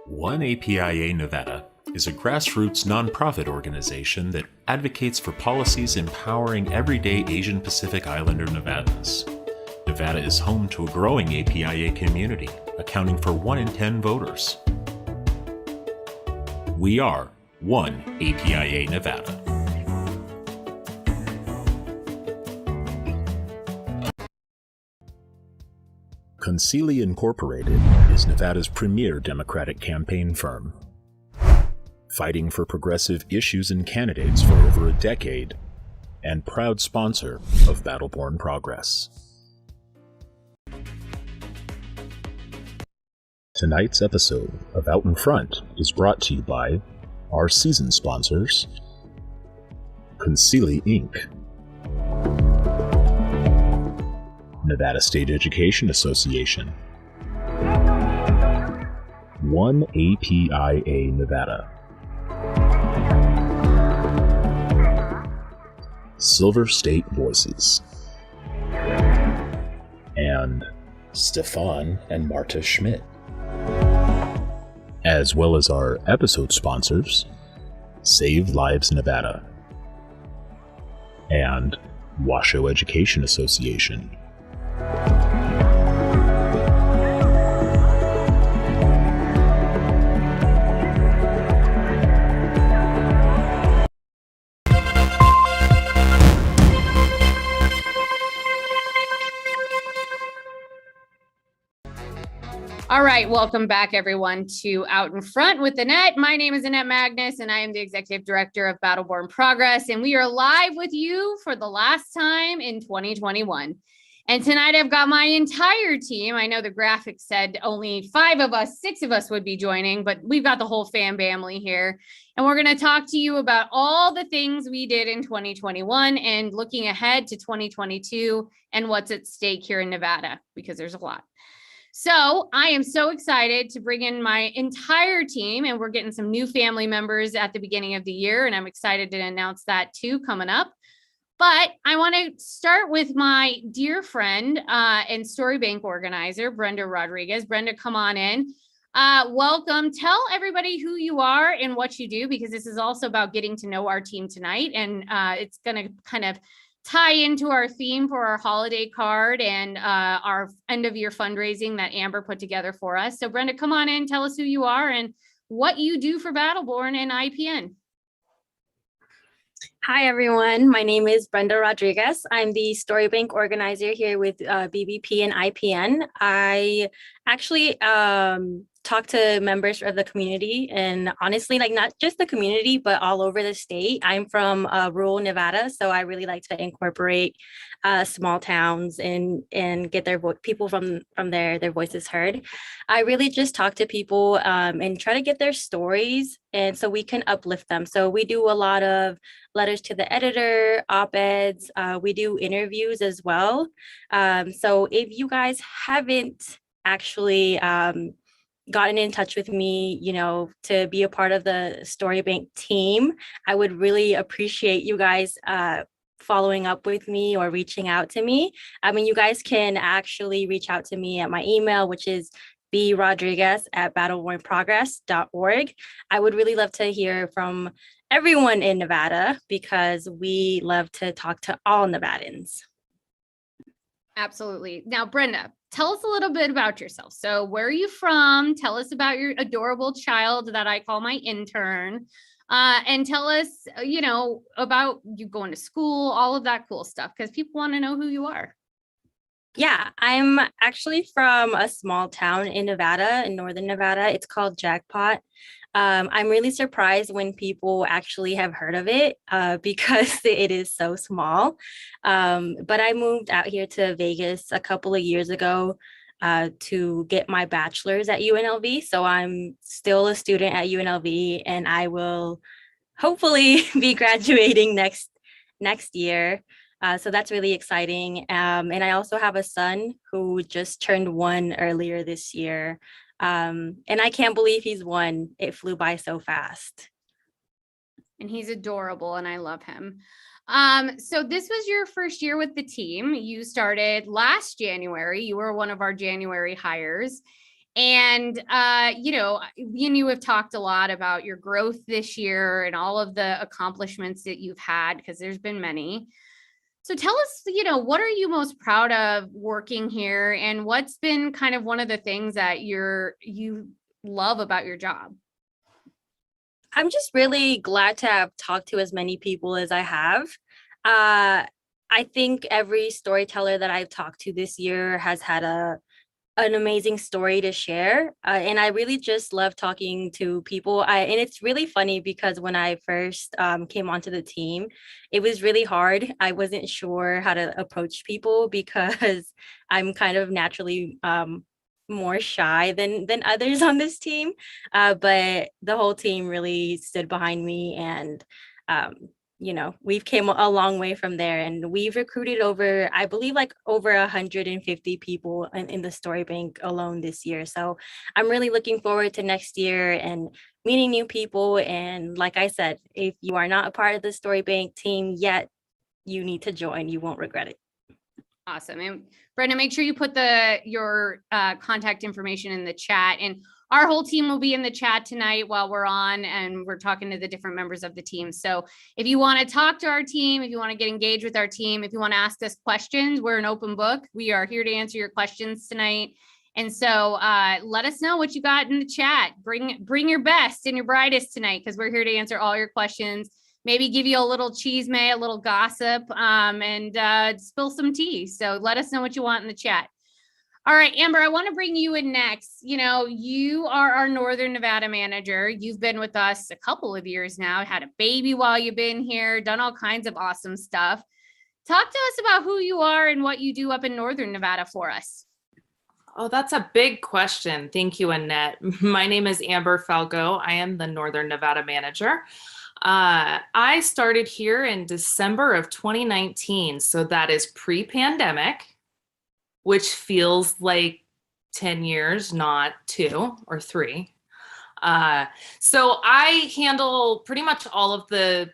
One APIA Nevada is a grassroots nonprofit organization that advocates for policies empowering everyday Asian Pacific Islander Nevadans. Nevada is home to a growing APIA community, accounting for 1 in 10 voters. We are One APIA Nevada. Concili Incorporated is Nevada's premier Democratic campaign firm. Fighting for progressive issues and candidates for over a decade, and proud sponsor of Battle-Born Progress. Tonight's episode of Out in Front is brought to you by our season sponsors, Concili Inc., Nevada State Education Association, One APIA Nevada, Silver State Voices, and Stefan and Marta Schmidt, as well as our episode sponsors, Save Lives Nevada and Washoe Education Association. All right, welcome back everyone to Out in Front with Annette. My name is Annette Magnus and I am the Executive Director of Battle-Born Progress, and we are live with you for the last time in 2021. And tonight I've got my entire team. I know the graphic said only 5 of us, 6 of us would be joining, but we've got the whole fam family here. And we're going to talk to you about all the things we did in 2021 and looking ahead to 2022 and what's at stake here in Nevada, because there's a lot. So I am so excited to bring in my entire team, and we're getting some new family members at the beginning of the year, and I'm excited to announce that too coming up. But I want to start with my dear friend and Story Bank organizer, Brenda Rodriguez. Brenda, come on in. Welcome. Tell everybody who you are and what you do, because this is also about getting to know our team tonight, and it's going to kind of tie into our theme for our holiday card and our end of year fundraising that Amber put together for us. So Brenda, come on in, tell us who you are and what you do for Battle-Born and IPN. Hi, everyone. My name is Brenda Rodriguez. I'm the Story Bank organizer here with BBP and IPN. I actually talk to members of the community, and honestly, like not just the community, but all over the state. I'm from rural Nevada, so I really like to incorporate small towns and get their people from there, their voices heard. I really just talk to people and try to get their stories, and so we can uplift them. So we do a lot of letters to the editor, op-eds. We do interviews as well. So if you guys haven't actually gotten in touch with me, you know, to be a part of the Story Bank team, I would really appreciate you guys following up with me or reaching out to me. I mean, you guys can actually reach out to me at my email, which is brodriguez@battlebornprogress.org. I would really love to hear from everyone in Nevada, because we love to talk to all Nevadans. Absolutely. Now, Brenda, tell us a little bit about yourself. So where are you from? Tell us about your adorable child that I call my intern. And tell us, you know, about you going to school, all of that cool stuff, because people want to know who you are. Yeah, I'm actually from a small town in Nevada, in northern Nevada. It's called Jackpot. I'm really surprised when people actually have heard of it because it is so small. But I moved out here to Vegas a couple of years ago to get my bachelor's at UNLV. So I'm still a student at UNLV, and I will hopefully be graduating next year. So that's really exciting. And I also have a son who just turned 1 earlier this year. And I can't believe he's 1. It flew by so fast. And he's adorable and I love him. So this was your first year with the team. You started last January. You were one of our January hires. And, me and you have talked a lot about your growth this year and all of the accomplishments that you've had, because there's been many. So tell us, what are you most proud of working here, and what's been kind of one of the things that you love about your job? I'm just really glad to have talked to as many people as I have. I think every storyteller that I've talked to this year has had an amazing story to share. And I really just love talking to people. And it's really funny because when I first came onto the team, it was really hard. I wasn't sure how to approach people because I'm kind of naturally more shy than others on this team. But the whole team really stood behind me, and we've came a long way from there, and we've recruited over, I believe, like over 150 people in the story bank alone this year. So I'm really looking forward to next year and meeting new people. And like I said, if you are not a part of the story bank team yet, you need to join. You won't regret it. Awesome. And Brenda, make sure you put your contact information in the chat, and our whole team will be in the chat tonight while we're on, and we're talking to the different members of the team. So if you want to talk to our team, if you want to get engaged with our team, if you want to ask us questions, we're an open book. We are here to answer your questions tonight. And so let us know what you got in the chat. Bring your best and your brightest tonight, because we're here to answer all your questions. Maybe give you a little chisme, a little gossip, and spill some tea. So let us know what you want in the chat. All right, Amber, I want to bring you in next. You are our Northern Nevada manager. You've been with us a couple of years now, had a baby while you've been here, done all kinds of awesome stuff. Talk to us about who you are and what you do up in Northern Nevada for us. Oh, that's a big question. Thank you, Annette. My name is Amber Falco. I am the Northern Nevada manager. I started here in December of 2019, so that is pre-pandemic, which feels like 10 years, not 2 or 3. So I handle pretty much all of the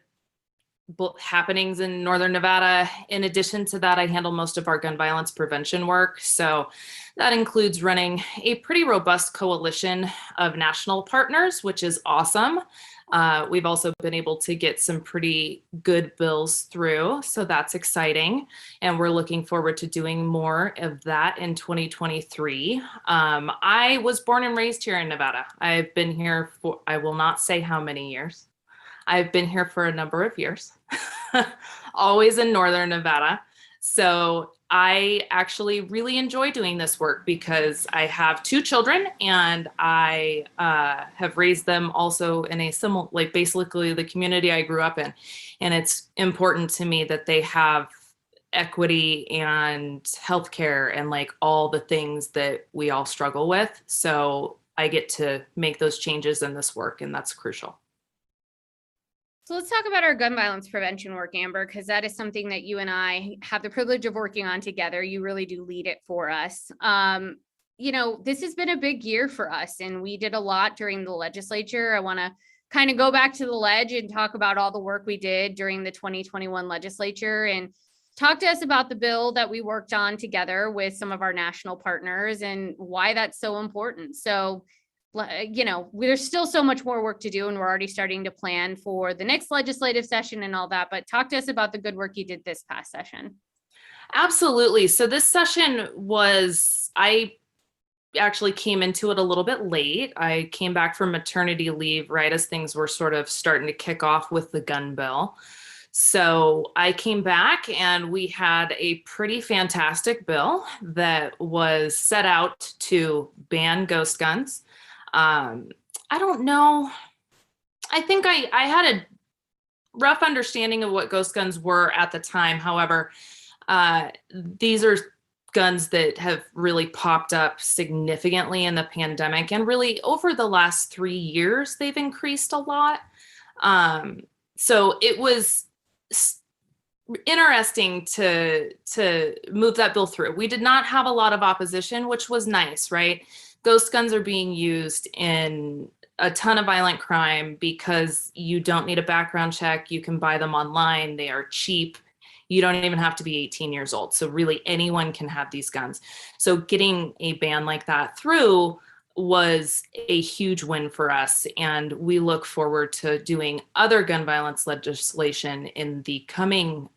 happenings in Northern Nevada. In addition to that, I handle most of our gun violence prevention work. So that includes running a pretty robust coalition of national partners, which is awesome. We've also been able to get some pretty good bills through, so that's exciting. And we're looking forward to doing more of that in 2023. I was born and raised here in Nevada. I've been here for, I will not say how many years. I've been here for a number of years, always in Northern Nevada. So I actually really enjoy doing this work because I have 2 children, and I have raised them also in a similar, like basically the community I grew up in. And it's important to me that they have equity and healthcare and like all the things that we all struggle with. So I get to make those changes in this work, and that's crucial. So let's talk about our gun violence prevention work, Amber, because that is something that you and I have the privilege of working on together. You really do lead it for us. This has been a big year for us, and we did a lot during the legislature. I want to kind of go back to the ledge and talk about all the work we did during the 2021 legislature, and talk to us about the bill that we worked on together with some of our national partners and why that's so important. So there's still so much more work to do, and we're already starting to plan for the next legislative session and all that, but talk to us about the good work you did this past session. Absolutely. So this session I actually came into it a little bit late. I came back from maternity leave right as things were sort of starting to kick off with the gun bill. So I came back, and we had a pretty fantastic bill that was set out to ban ghost guns. I don't know. I think I had a rough understanding of what ghost guns were at the time. However, these are guns that have really popped up significantly in the pandemic, and really over the last 3 years, they've increased a lot. So it was interesting to move that bill through. We did not have a lot of opposition, which was nice, right? Ghost guns are being used in a ton of violent crime because you don't need a background check. You can buy them online. They are cheap. You don't even have to be 18 years old. So really anyone can have these guns. So getting a ban like that through was a huge win for us. And we look forward to doing other gun violence legislation in the coming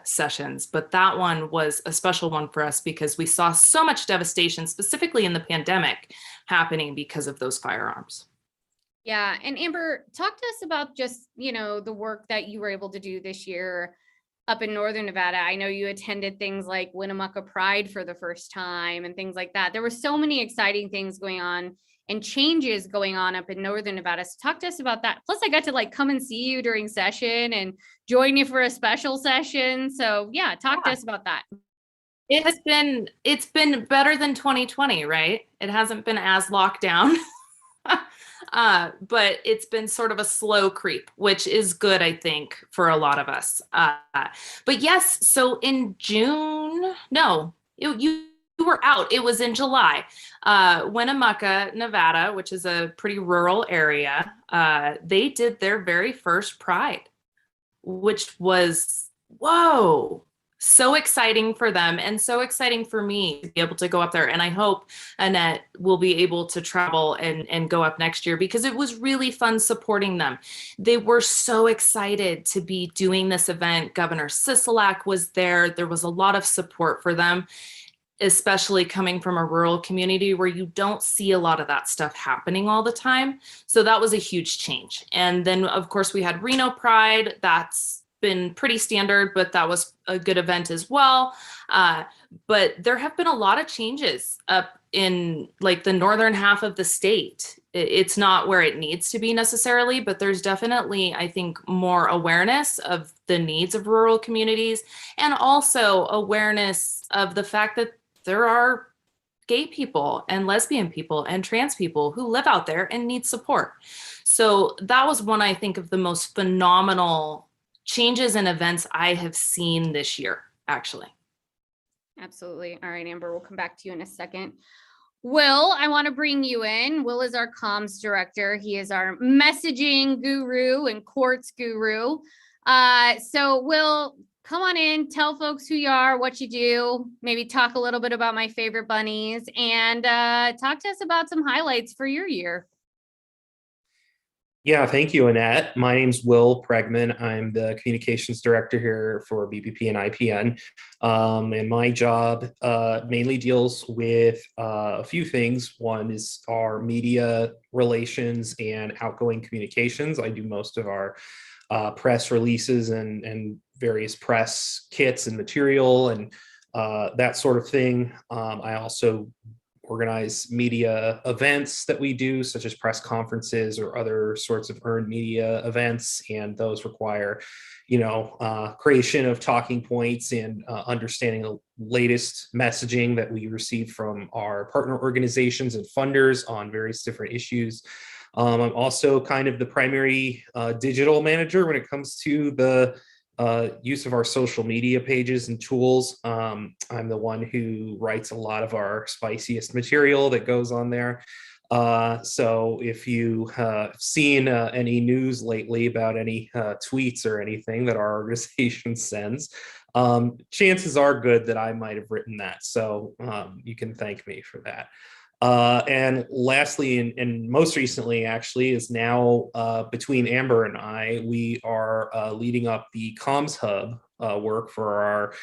sessions. But that one was a special one for us because we saw so much devastation, specifically in the pandemic, happening because of those firearms. Yeah. And Amber, talk to us about just, the work that you were able to do this year up in Northern Nevada. I know you attended things like Winnemucca Pride for the first time and things like that. There were so many exciting things going on and changes going on up in Northern Nevada. So talk to us about that. Plus I got to come and see you during session and join you for a special session. So yeah, talk to us about that. It's been better than 2020, right? It hasn't been as locked down. But it's been sort of a slow creep, which is good, I think, for a lot of us. But yes, so in June, no, you were out. It was in July. Winnemucca, Nevada, which is a pretty rural area, they did their very first Pride, which was, whoa. So exciting for them and so exciting for me to be able to go up there. And I hope Annette will be able to travel and go up next year because it was really fun supporting them. They were so excited to be doing this event. Governor Sisolak was there. There was a lot of support for them, especially coming from a rural community where you don't see a lot of that stuff happening all the time. So that was a huge change. And then, of course, we had Reno Pride. That's been pretty standard, but that was a good event as well. But there have been a lot of changes up in the northern half of the state. It's not where it needs to be necessarily, but there's definitely, I think, more awareness of the needs of rural communities and also awareness of the fact that there are gay people and lesbian people and trans people who live out there and need support. So that was one, I think, of the most phenomenal changes and events I have seen this year, actually. Absolutely. All right, Amber, we'll come back to you in a second. Will, I want to bring you in. Will is our comms director. He is our messaging guru and courts guru. So Will, come on in, tell folks who you are, what you do, maybe talk a little bit about my favorite bunnies and talk to us about some highlights for your year. Yeah, thank you, Annette. My name's Will Pregman. I'm the communications director here for BBP and IPN. And my job mainly deals with a few things. One is our media relations and outgoing communications. I do most of our press releases and various press kits and material and that sort of thing. I also organize media events that we do, such as press conferences or other sorts of earned media events. And those require, creation of talking points and understanding the latest messaging that we receive from our partner organizations and funders on various different issues. I'm also kind of the primary digital manager when it comes to the use of our social media pages and tools. I'm the one who writes a lot of our spiciest material that goes on there. So if you have seen any news lately about any tweets or anything that our organization sends, chances are good that I might have written that. So you can thank me for that. And lastly, and most recently, actually, is now between Amber and I, we are leading up the Comms Hub work for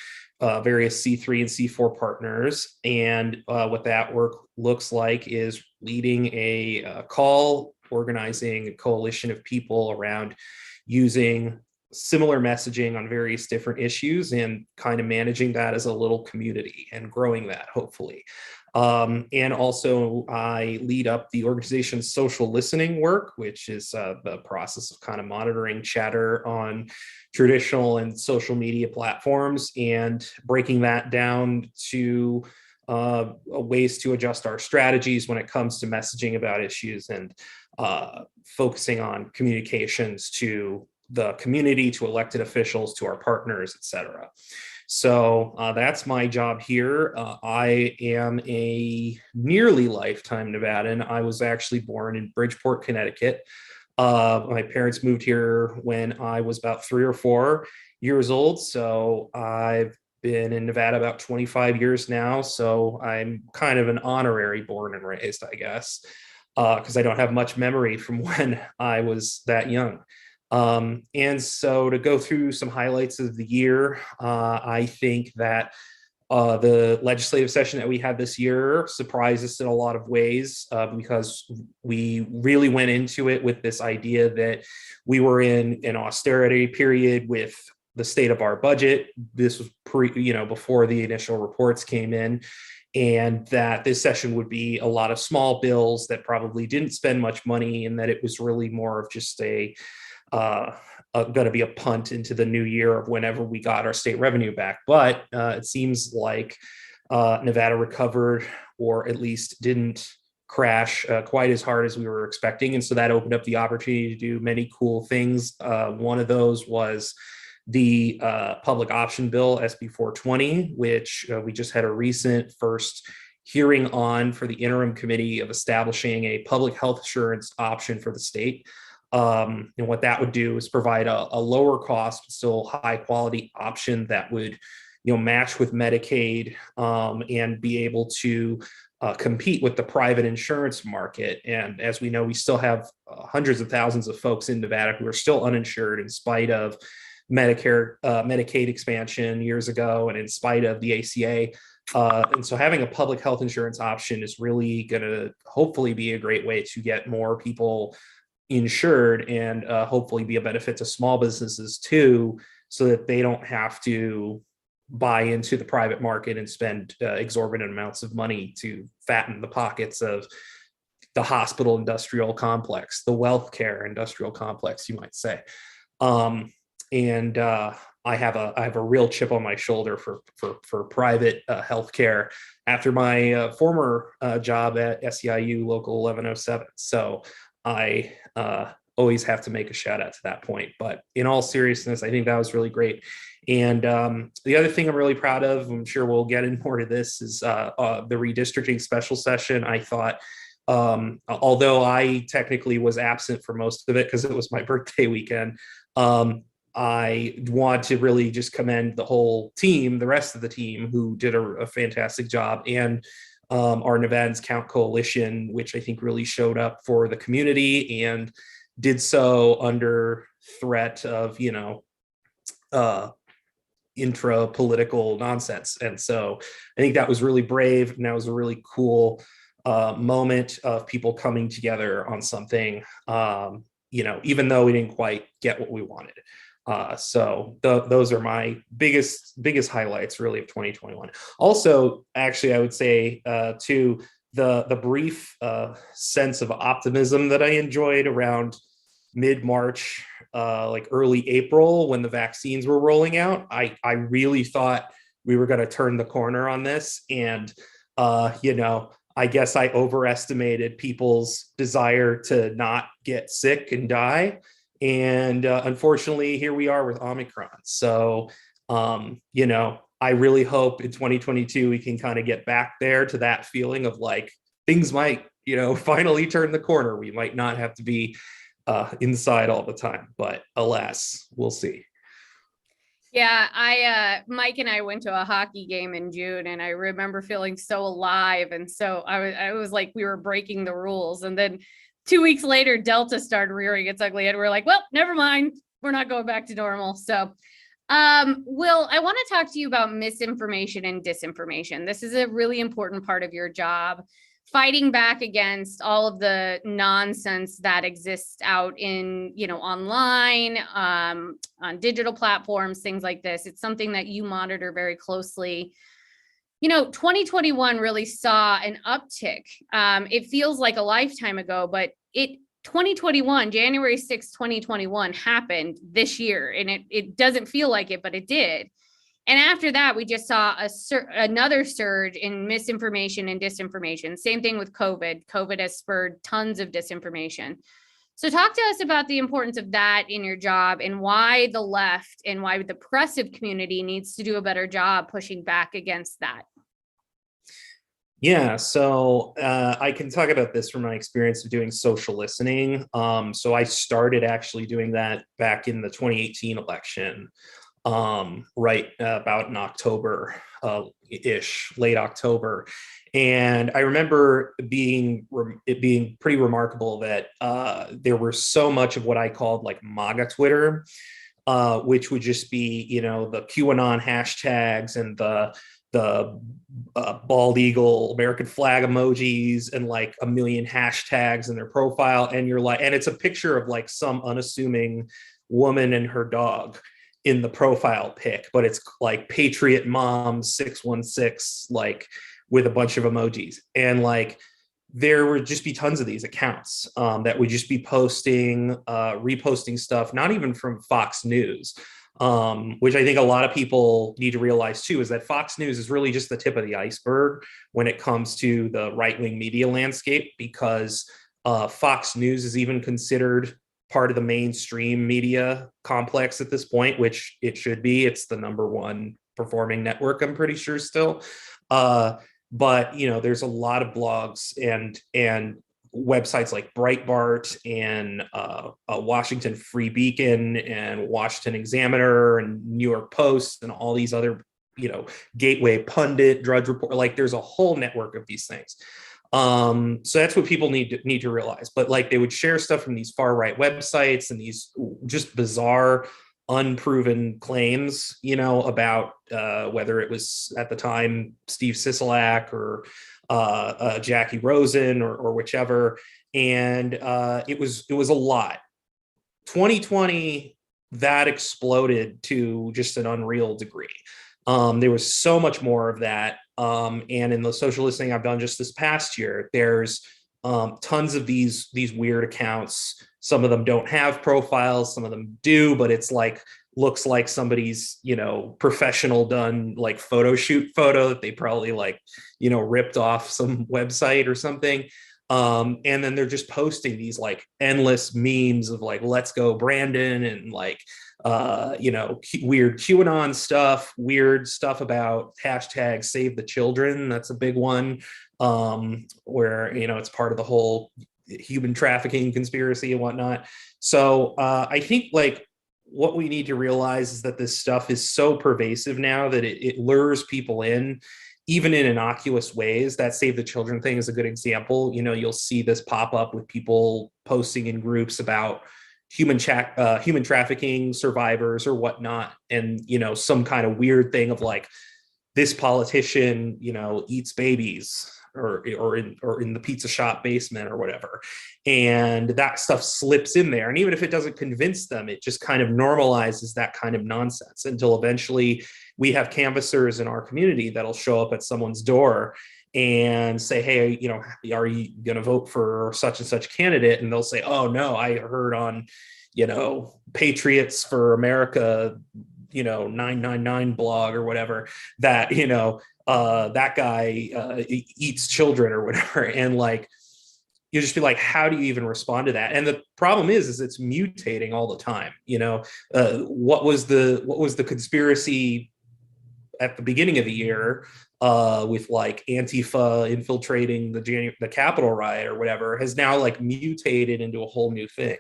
our various C3 and C4 partners. And what that work looks like is leading a call, organizing a coalition of people around using similar messaging on various different issues and kind of managing that as a little community and growing that, hopefully. And also I lead up the organization's social listening work, which is the process of kind of monitoring chatter on traditional and social media platforms and breaking that down to ways to adjust our strategies when it comes to messaging about issues and focusing on communications to the community to elected officials to our partners, et cetera. So that's my job here. I am a nearly lifetime Nevadan. I was actually born in Bridgeport, Connecticut. My parents moved here when I was about 3 or 4 years old. So I've been in Nevada about 25 years now. So I'm kind of an honorary born and raised, I guess, because I don't have much memory from when I was that young. And so to go through some highlights of the year, I think that the legislative session that we had this year surprised us in a lot of ways because we really went into it with this idea that we were in an austerity period with the state of our budget. This was before the initial reports came in, and that this session would be a lot of small bills that probably didn't spend much money, and that it was really more of just going to be a punt into the new year of whenever we got our state revenue back. But it seems like Nevada recovered, or at least didn't crash quite as hard as we were expecting. And so that opened up the opportunity to do many cool things. One of those was the public option bill, SB 420, which we just had a recent first hearing on for the interim committee of establishing a public health insurance option for the state. And what that would do is provide a lower cost, but still high quality option that would, match with Medicaid and be able to compete with the private insurance market. And as we know, we still have hundreds of thousands of folks in Nevada who are still uninsured in spite of Medicaid expansion years ago, and in spite of the ACA. And so having a public health insurance option is really going to hopefully be a great way to get more people insured, and hopefully be a benefit to small businesses too, so that they don't have to buy into the private market and spend exorbitant amounts of money to fatten the pockets of the hospital industrial complex, the wealth care industrial complex, you might say. And I have a real chip on my shoulder for private healthcare after my former job at SEIU Local 1107. So I always have to make a shout out to that point. But in all seriousness, I think that was really great. And the other thing I'm really proud of, I'm sure we'll get in more to this, is the redistricting special session. I thought, although I technically was absent for most of it because it was my birthday weekend, I want to really just commend the whole team, the rest of the team, who did a fantastic job, and our Nevadans Count Coalition, which I think really showed up for the community and did so under threat of, intra-political nonsense. And so I think that was really brave, and that was a really cool moment of people coming together on something, even though we didn't quite get what we wanted. So those are my biggest highlights really of 2021. Also, actually, I would say too, the brief sense of optimism that I enjoyed around mid-March, like early April, when the vaccines were rolling out. I really thought we were going to turn the corner on this. And, I guess I overestimated people's desire to not get sick and die. And unfortunately, here we are with Omicron. So, I really hope in 2022, we can kind of get back there to that feeling of like, things might, finally turn the corner. We might not have to be inside all the time, but alas, we'll see. Yeah, Mike and I went to a hockey game in June, and I remember feeling so alive. And so I was like, we were breaking the rules. And then 2 weeks later, Delta started rearing its ugly head. We're like, well, never mind. We're not going back to normal. So, Will, I want to talk to you about misinformation and disinformation. This is a really important part of your job, fighting back against all of the nonsense that exists out in, online, on digital platforms, things like this. It's something that you monitor very closely. 2021 really saw an uptick. It feels like a lifetime ago, but 2021, January 6, 2021 happened this year, and it doesn't feel like it, but it did. And after that, we just saw another surge in misinformation and disinformation. Same thing with COVID. COVID has spurred tons of disinformation. So talk to us about the importance of that in your job and why the left and why the progressive community needs to do a better job pushing back against that. Yeah, so I can talk about this from my experience of doing social listening. So I started actually doing that back in the 2018 election, right about in October ish, late October. And I remember it being pretty remarkable that there were so much of what I called like MAGA Twitter, which would just be, the QAnon hashtags and the bald eagle American flag emojis and like a million hashtags in their profile. And you're like, and it's a picture of like some unassuming woman and her dog in the profile pic, but it's like Patriot Mom 616, like with a bunch of emojis. And like, there would just be tons of these accounts that would just be posting, reposting stuff, not even from Fox News, which I think a lot of people need to realize too, is that Fox News is really just the tip of the iceberg when it comes to the right-wing media landscape, because Fox News is even considered part of the mainstream media complex at this point, which it should be. It's the number one performing network, I'm pretty sure still. But there's a lot of blogs and websites like Breitbart and Washington Free Beacon and Washington Examiner and New York Post and all these other, Gateway Pundit, Drudge Report. Like there's a whole network of these things. So that's what people need to realize. But like they would share stuff from these far right websites and these just bizarre, unproven claims, about whether it was at the time Steve Sisolak or Jackie Rosen or whichever. And it was a lot. 2020, that exploded to just an unreal degree. There was so much more of that. And in the social listening I've done just this past year, there's tons of these weird accounts. Some of them don't have profiles, some of them do, but it's like looks like somebody's professional done like photo shoot photo that they probably like ripped off some website or something. And then they're just posting these like endless memes of like let's go Brandon and like weird QAnon stuff, weird stuff about hashtag save the children. That's a big one, where it's part of the whole human trafficking conspiracy and whatnot. So I think like what we need to realize is that this stuff is so pervasive now that it lures people in, even in innocuous ways. That Save the Children thing is a good example. You'll see this pop up with people posting in groups about human trafficking survivors or whatnot, and some kind of weird thing of like this politician eats babies or in the pizza shop basement or whatever, and that stuff slips in there. And even if it doesn't convince them, it just kind of normalizes that kind of nonsense until eventually we have canvassers in our community that'll show up at someone's door and say, hey, are you going to vote for such and such candidate? And they'll say, oh no, I heard on, Patriots for America, 999 blog or whatever that, that guy eats children or whatever. And like, you just be like, how do you even respond to that? And the problem is it's mutating all the time. What was the conspiracy at the beginning of the year with like Antifa infiltrating the Capitol riot or whatever has now like mutated into a whole new thing.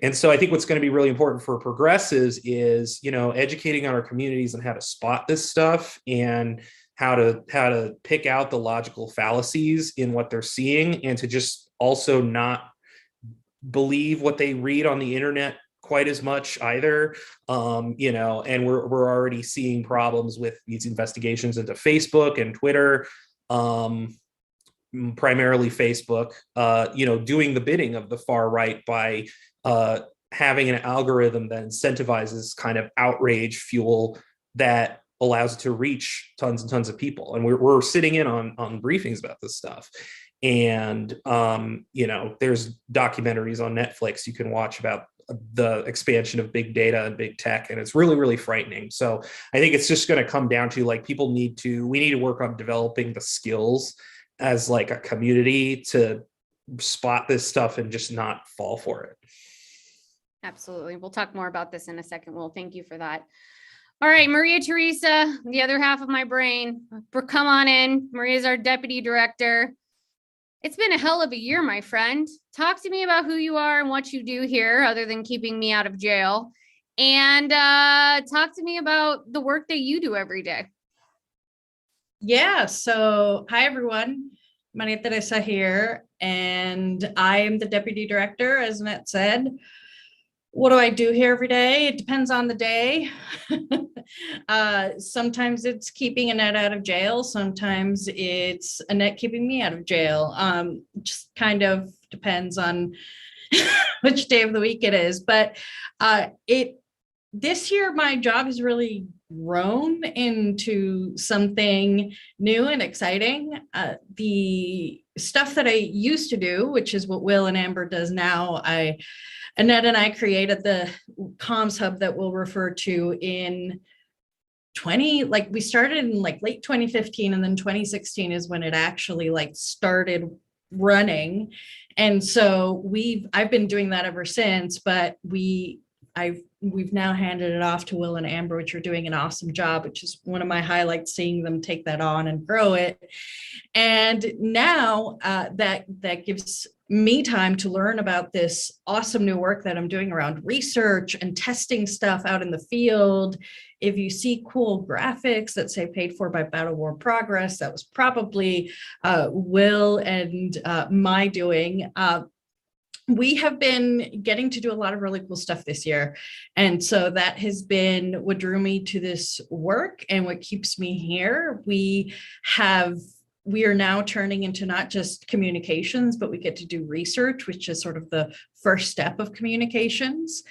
And so I think what's going to be really important for progressives is, educating on our communities on how to spot this stuff and how to pick out the logical fallacies in what they're seeing, and to just also not believe what they read on the internet quite as much either. And we're already seeing problems with these investigations into Facebook and Twitter, primarily Facebook, doing the bidding of the far right by having an algorithm that incentivizes kind of outrage fuel that allows it to reach tons and tons of people. And we're sitting in on briefings about this stuff. And, there's documentaries on Netflix you can watch about the expansion of big data and big tech. And it's really, really frightening. So I think it's just going to come down to like, we need to work on developing the skills as like a community to spot this stuff and just not fall for it. Absolutely. We'll talk more about this in a second. Will, thank you for that. All right, Maria Teresa, the other half of my brain. Come on in. Maria's our deputy director. It's been a hell of a year, my friend. Talk to me about who you are and what you do here, other than keeping me out of jail. And talk to me about the work that you do every day. Yeah, so hi everyone. Maria Teresa here, and I am the deputy director, as Annette said. What do I do here every day? It depends on the day. Sometimes it's keeping Annette out of jail. Sometimes it's Annette keeping me out of jail. Just kind of depends on which day of the week it is. But this year, my job has really grown into something new and exciting. The stuff that I used to do, which is what Will and Amber does now, Annette and I created the comms hub that we'll refer to in we started in late 2015, and then 2016 is when it actually started running. And so I've been doing that ever since, but we've now handed it off to Will and Amber, which are doing an awesome job, which is one of my highlights, seeing them take that on and grow it. And now that gives me time to learn about this awesome new work that I'm doing around research and testing stuff out in the field. If you see cool graphics that say paid for by Battle Worn Progress, that was probably Will and my doing. We have been getting to do a lot of really cool stuff this year. And so that has been what drew me to this work and what keeps me here. We are now turning into not just communications, but we get to do research, which is sort of the first step of communications.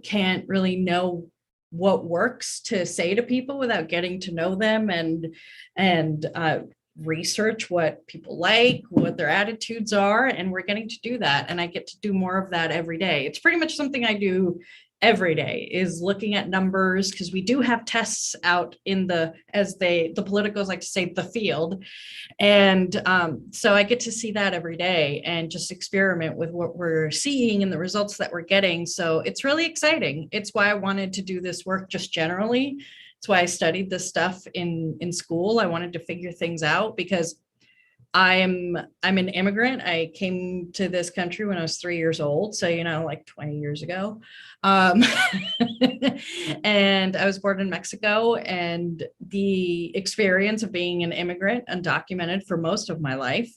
Can't really know what works to say to people without getting to know them and research what people like, what their attitudes are, and we're getting to do that. And I get to do more of that every day. It's pretty much something I do every day, is looking at numbers, because we do have tests out in the politicals like to say, the field. And so I get to see that every day and just experiment with what we're seeing and the results that we're getting. So it's really exciting. It's why I wanted to do this work just generally. It's why I studied this stuff in school. I wanted to figure things out because I'm an immigrant. I came to this country when I was 3 years old. So, 20 years ago. And I was born in Mexico, and the experience of being an immigrant, undocumented for most of my life,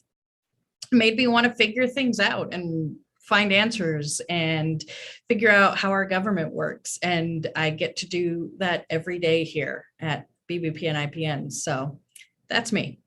made me want to figure things out and find answers and figure out how our government works. And I get to do that every day here at BBP and IPN. So that's me.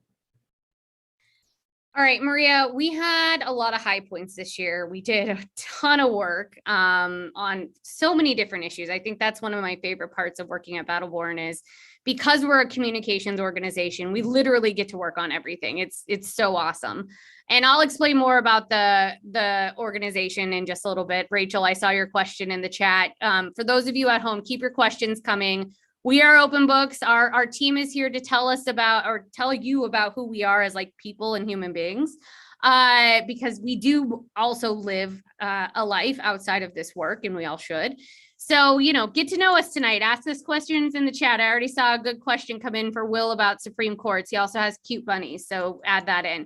All right, Maria, we had a lot of high points this year. We did a ton of work on so many different issues. I think that's one of my favorite parts of working at Battle Born, is because we're a communications organization, we literally get to work on everything. It's so awesome. And I'll explain more about the organization in just a little bit. Rachel, I saw your question in the chat. For those of you at home, keep your questions coming. We are open books. Our team is here to tell you about who we are as people and human beings, because we do also live a life outside of this work, and we all should. So, get to know us tonight. Ask us questions in the chat. I already saw a good question come in for Will about Supreme Courts. He also has cute bunnies, so add that in.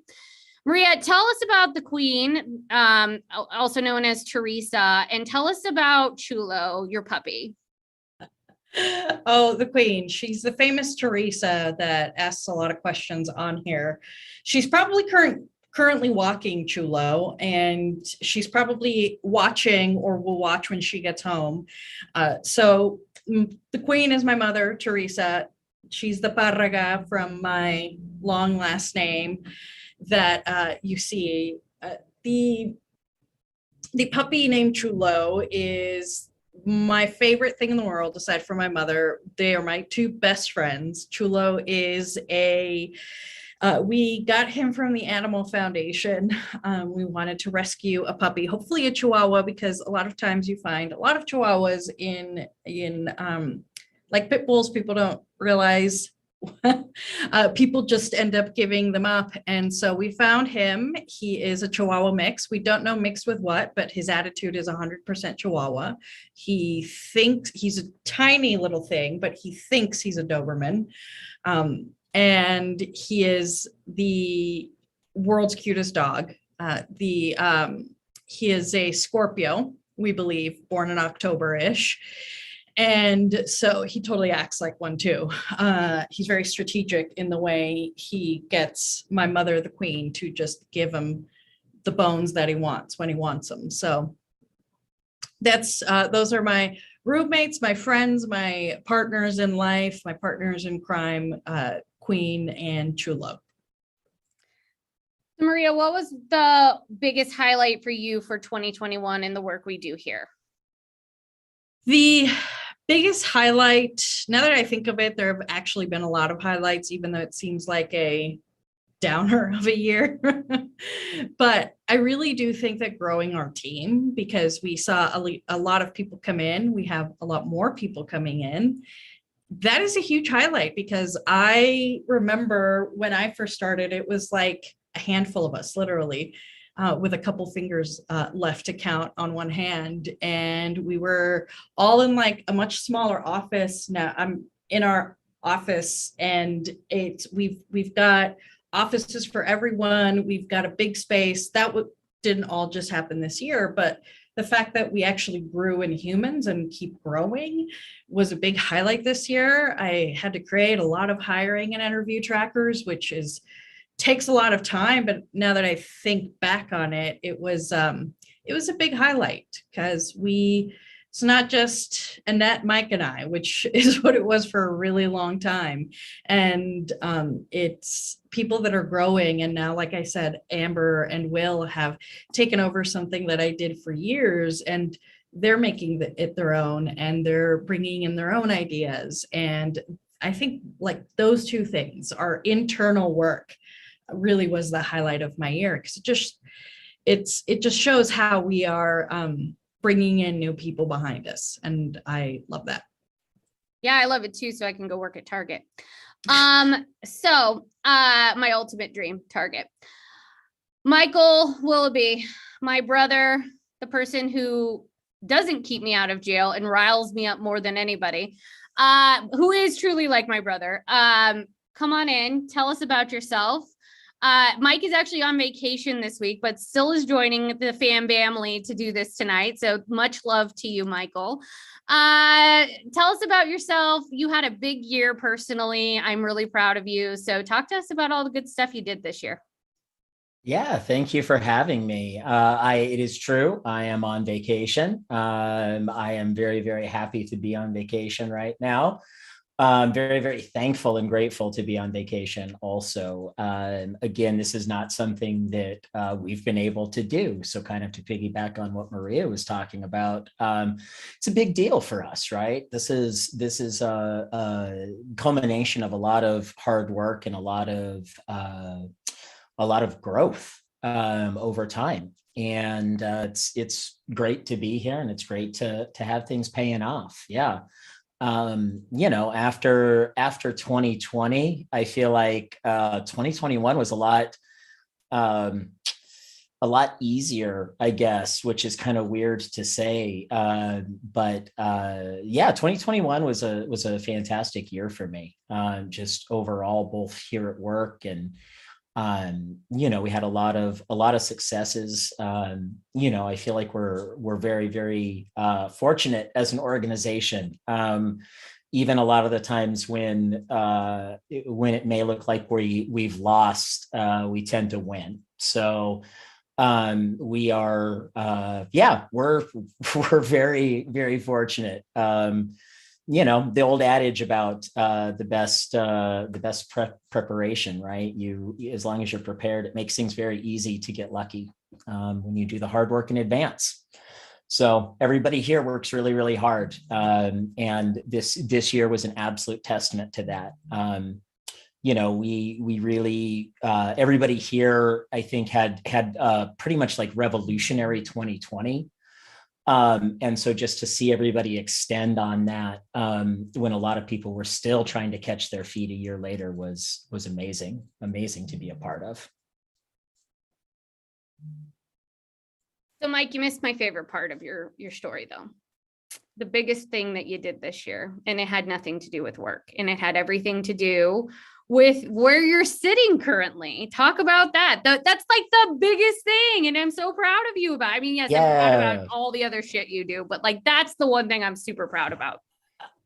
Maria, tell us about the Queen, also known as Teresa, and tell us about Chulo, your puppy. Oh, the Queen. She's the famous Teresa that asks a lot of questions on here. She's probably currently walking Chulo, and she's probably watching or will watch when she gets home. So the Queen is my mother, Teresa. She's the Parraga from my long last name that you see. The puppy named Chulo is my favorite thing in the world, aside from my mother. They are my two best friends. Chulo is we got him from the Animal Foundation. We wanted to rescue a puppy, hopefully a Chihuahua, because a lot of times you find a lot of Chihuahuas in like pit bulls. People don't realize people just end up giving them up. And so we found him. He is a Chihuahua mix. We don't know mixed with what, but his attitude is 100% Chihuahua. He thinks he's a tiny little thing, but he thinks he's a Doberman. And he is the world's cutest dog. He is a Scorpio, we believe, born in October-ish. And so he totally acts like one too. He's very strategic in the way he gets my mother, the queen, to just give him the bones that he wants when he wants them. So that's those are my roommates, my friends, my partners in life, my partners in crime, Queen and Chulo. Maria, what was the biggest highlight for you for 2021 in the work we do here? The biggest highlight, now that I think of it, there have actually been a lot of highlights, even though it seems like a downer of a year. But I really do think that growing our team, because we saw a lot of people come in, we have a lot more people coming in. That is a huge highlight, because I remember when I first started, it was like a handful of us, literally. With a couple fingers left to count on one hand. And we were all in like a much smaller office. Now I'm in our office, and we've got offices for everyone. We've got a big space. That didn't all just happen this year, but the fact that we actually grew in humans and keep growing was a big highlight this year. I had to create a lot of hiring and interview trackers, which takes a lot of time, but now that I think back on it, it was a big highlight, because it's not just Annette, Mike, and I, which is what it was for a really long time. And it's people that are growing. And now, like I said, Amber and Will have taken over something that I did for years, and they're making it their own, and they're bringing in their own ideas. And I think like those two things, our internal work, really was the highlight of my year, because it just shows how we are bringing in new people behind us, and I love that. Yeah, I love it too, so I can go work at Target. So my ultimate dream, Target. Michael Willoughby, my brother, the person who doesn't keep me out of jail and riles me up more than anybody, who is truly like my brother. Come on in, tell us about yourself. Mike is actually on vacation this week, but still is joining the family to do this tonight. So much love to you, Michael. Tell us about yourself. You had a big year personally. I'm really proud of you. So talk to us about all the good stuff you did this year. Yeah, thank you for having me. It is true. I am on vacation. I am very, very happy to be on vacation right now. I'm very, very thankful and grateful to be on vacation also. Again, this is not something that we've been able to do. So kind of to piggyback on what Maria was talking about, it's a big deal for us, right? This is a culmination of a lot of hard work and a lot of growth over time. And it's great to be here, and it's great to have things paying off. Yeah. After 2020, I feel like 2021 was a lot easier, I guess, which is kind of weird to say. But 2021 was a fantastic year for me, just overall, both here at work and we had a lot of successes. I feel like we're very, very fortunate as an organization. Even a lot of the times when it may look like we've lost, we tend to win. So we are, we're very, very fortunate. The old adage about the best preparation, right? As long as you're prepared, it makes things very easy to get lucky when you do the hard work in advance. So everybody here works really, really hard, and this year was an absolute testament to that. We really everybody here, I think, had pretty much like revolutionary 2020. And so just to see everybody extend on that when a lot of people were still trying to catch their feet a year later was amazing to be a part of. So Mike, you missed my favorite part of your story though. The biggest thing that you did this year, and it had nothing to do with work, and it had everything to do with where you're sitting currently. Talk about that. That's like the biggest thing. And I'm so proud of you about it. I mean, yes, I'm proud about all the other shit you do, but like, that's the one thing I'm super proud about.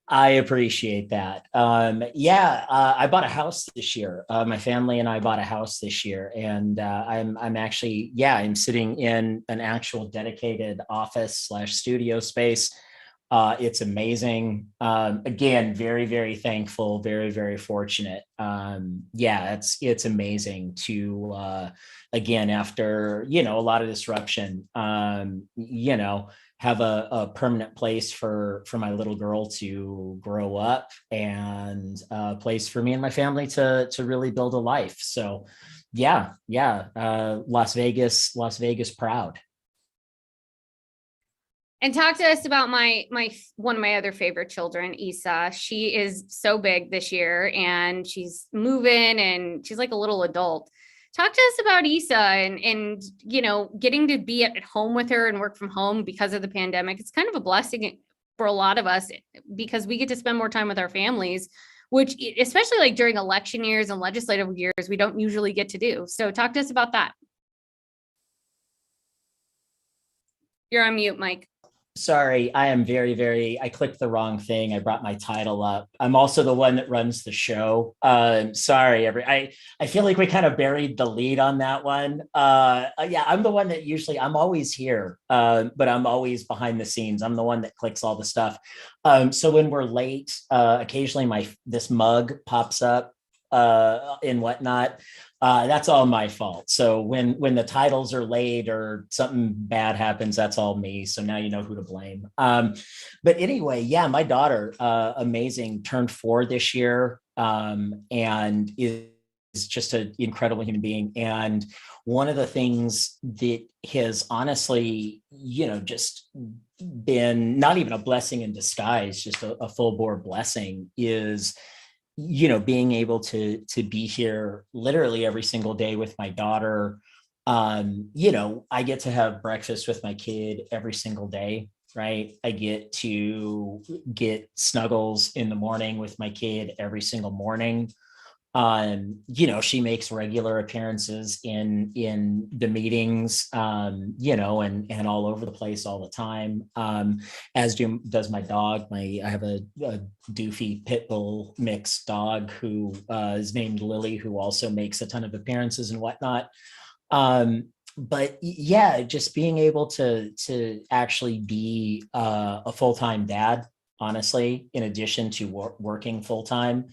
I appreciate that. I bought a house this year. My family and I bought a house this year, and I'm actually, I'm sitting in an actual dedicated office / studio space. It's amazing. Again, very, very thankful, very, very fortunate. It's amazing to, again, after, a lot of disruption, have a permanent place for my little girl to grow up, and a place for me and my family to really build a life. So Las Vegas proud. And talk to us about my one of my other favorite children, Isa. She is so big this year, and she's moving, and she's like a little adult. Talk to us about Isa and getting to be at home with her and work from home because of the pandemic. It's kind of a blessing for a lot of us because we get to spend more time with our families, which especially like during election years and legislative years, we don't usually get to do. So talk to us about that. You're on mute, Mike. Sorry, I am I clicked the wrong thing. I brought my title up. I'm also the one that runs the show. Sorry, I feel like we kind of buried the lead on that one. I'm the one that I'm always here, but I'm always behind the scenes. I'm the one that clicks all the stuff. So when we're late, occasionally this mug pops up and whatnot. That's all my fault. So when the titles are late or something bad happens, that's all me. So now you know who to blame. But anyway, my daughter, amazing, turned 4 this year, and is just an incredible human being. And one of the things that has honestly, just been not even a blessing in disguise, just a full bore blessing is being able to be here literally every single day with my daughter. I get to have breakfast with my kid every single day, right? I get to get snuggles in the morning with my kid every single morning. She makes regular appearances in the meetings, and all over the place all the time. As does my dog. I have a doofy pit bull mixed dog who is named Lily, who also makes a ton of appearances and whatnot. But just being able to actually be a full-time dad, honestly, in addition to working full-time,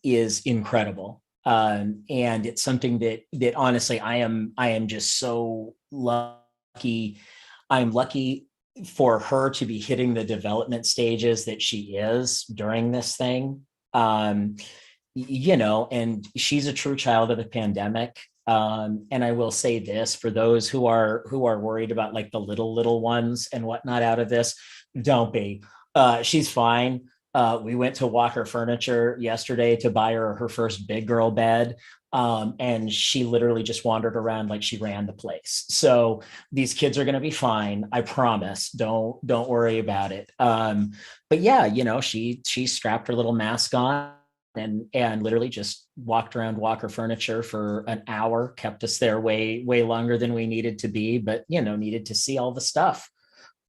is incredible. And it's something that honestly, I am just so lucky. I'm lucky for her to be hitting the development stages that she is during this thing. And she's a true child of the pandemic. And I will say this for those who are worried about like the little ones and whatnot out of this, don't be. She's fine. We went to Walker Furniture yesterday to buy her first big girl bed. And she literally just wandered around like she ran the place. So these kids are going to be fine. I promise. Don't worry about it. But she strapped her little mask on and literally just walked around Walker Furniture for an hour, kept us there way longer than we needed to be, but needed to see all the stuff.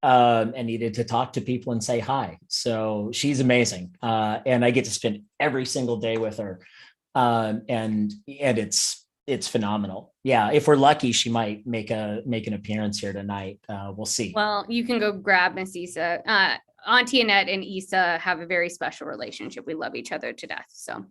And needed to talk to people and say hi. So she's amazing. And I get to spend every single day with her. And it's phenomenal. Yeah. If we're lucky, she might make an appearance here tonight. We'll see. Well, you can go grab Miss Isa. Auntie Annette and Isa have a very special relationship. We love each other to death. So,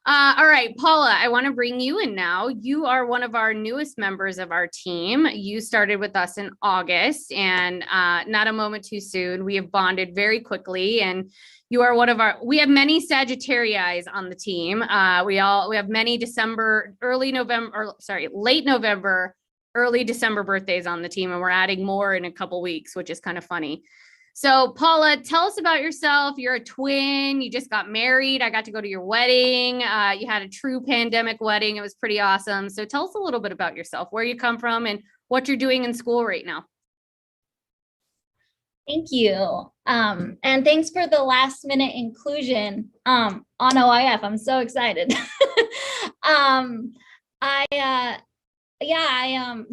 all right, Paula, I want to bring you in now. You are one of our newest members of our team. You started with us in August, and not a moment too soon. We have bonded very quickly, and you are we have many Sagittarii on the team. We have many late November, early December birthdays on the team, and we're adding more in a couple weeks, which is kind of funny. So Paula, tell us about yourself. You're a twin. You just got married. I got to go to your wedding. You had a true pandemic wedding. It was pretty awesome. So tell us a little bit about yourself, where you come from and what you're doing in school right now. Thank you. And thanks for the last minute inclusion on OIF. I'm so excited. I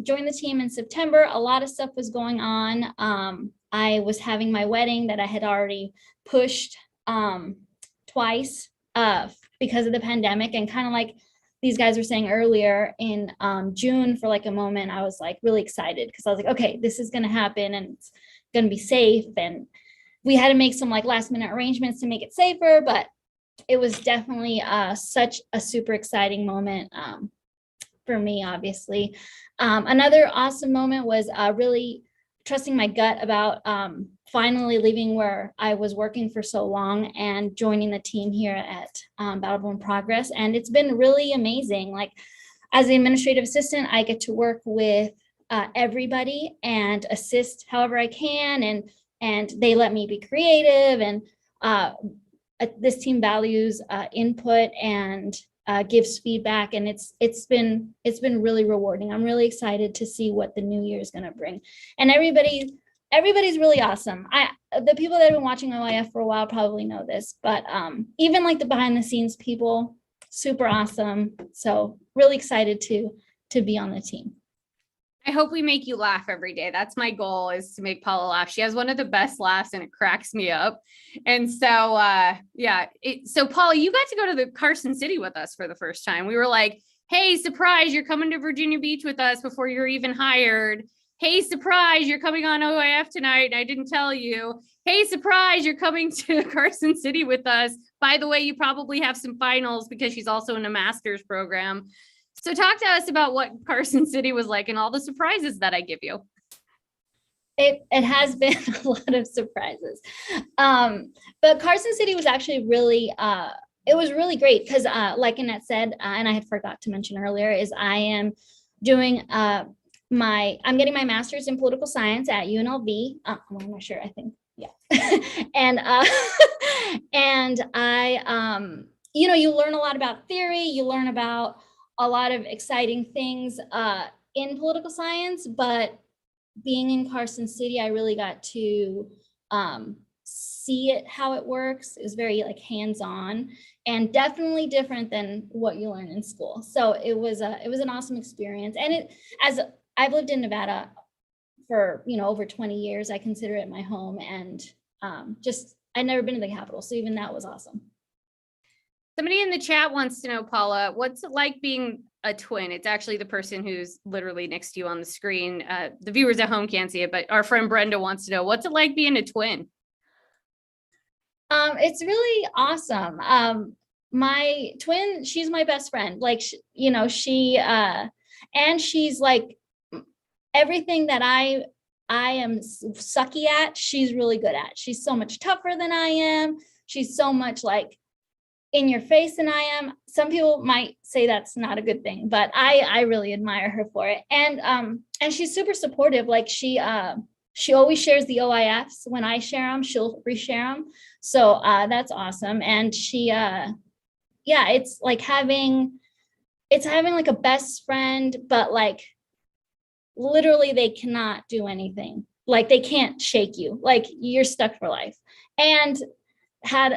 joined the team in September. A lot of stuff was going on. I was having my wedding that I had already pushed twice because of the pandemic, and kind of like these guys were saying earlier, in June for like a moment, I was like really excited because I was like, okay, this is going to happen and it's going to be safe. And we had to make some like last minute arrangements to make it safer, but it was definitely such a super exciting moment for me, obviously. Another awesome moment was really trusting my gut about finally leaving where I was working for so long and joining the team here at Battleborn Progress. And it's been really amazing. Like, as the administrative assistant, I get to work with everybody and assist however I can, and they let me be creative, and this team values input and gives feedback, and it's been really rewarding. I'm really excited to see what the new year is going to bring, and everybody's really awesome. The people that have been watching OIF for a while probably know this, but even like the behind the scenes people, super awesome. So really excited to be on the team. I hope we make you laugh every day. That's my goal, is to make Paula laugh. She has one of the best laughs and it cracks me up. And so, so Paula, you got to go to the Carson City with us for the first time. We were like, hey, surprise, you're coming to Virginia Beach with us before you're even hired. Hey, surprise, you're coming on OIF tonight. And I didn't tell you. Hey, surprise, you're coming to Carson City with us. By the way, you probably have some finals because she's also in a master's program. So talk to us about what Carson City was like and all the surprises that I give you. It has been a lot of surprises. But Carson City was actually really, it was really great because like Annette said, and I had forgot to mention earlier, is I am doing I'm getting my master's in political science at UNLV. I'm not sure, I think, yeah. And I, you learn a lot about theory, you learn about a lot of exciting things in political science, but being in Carson City, I really got to see it, how it works. It was very like hands-on and definitely different than what you learn in school. So it was an awesome experience. And as I've lived in Nevada for, over 20 years, I consider it my home, and I'd never been to the Capitol. So even that was awesome. Somebody in the chat wants to know, Paula, what's it like being a twin? It's actually the person who's literally next to you on the screen. The viewers at home can't see it, but our friend Brenda wants to know, what's it like being a twin? It's really awesome. My twin, she's my best friend. Like, and she's like everything that I am sucky at, she's really good at. She's so much tougher than I am. She's so much like in your face than I am. Some people might say that's not a good thing, but I really admire her for it. And she's super supportive. Like she always shares the OIFs. When I share them, she'll reshare them. So that's awesome. And she, it's like having like a best friend, but like literally they cannot do anything. Like they can't shake you. Like you're stuck for life. And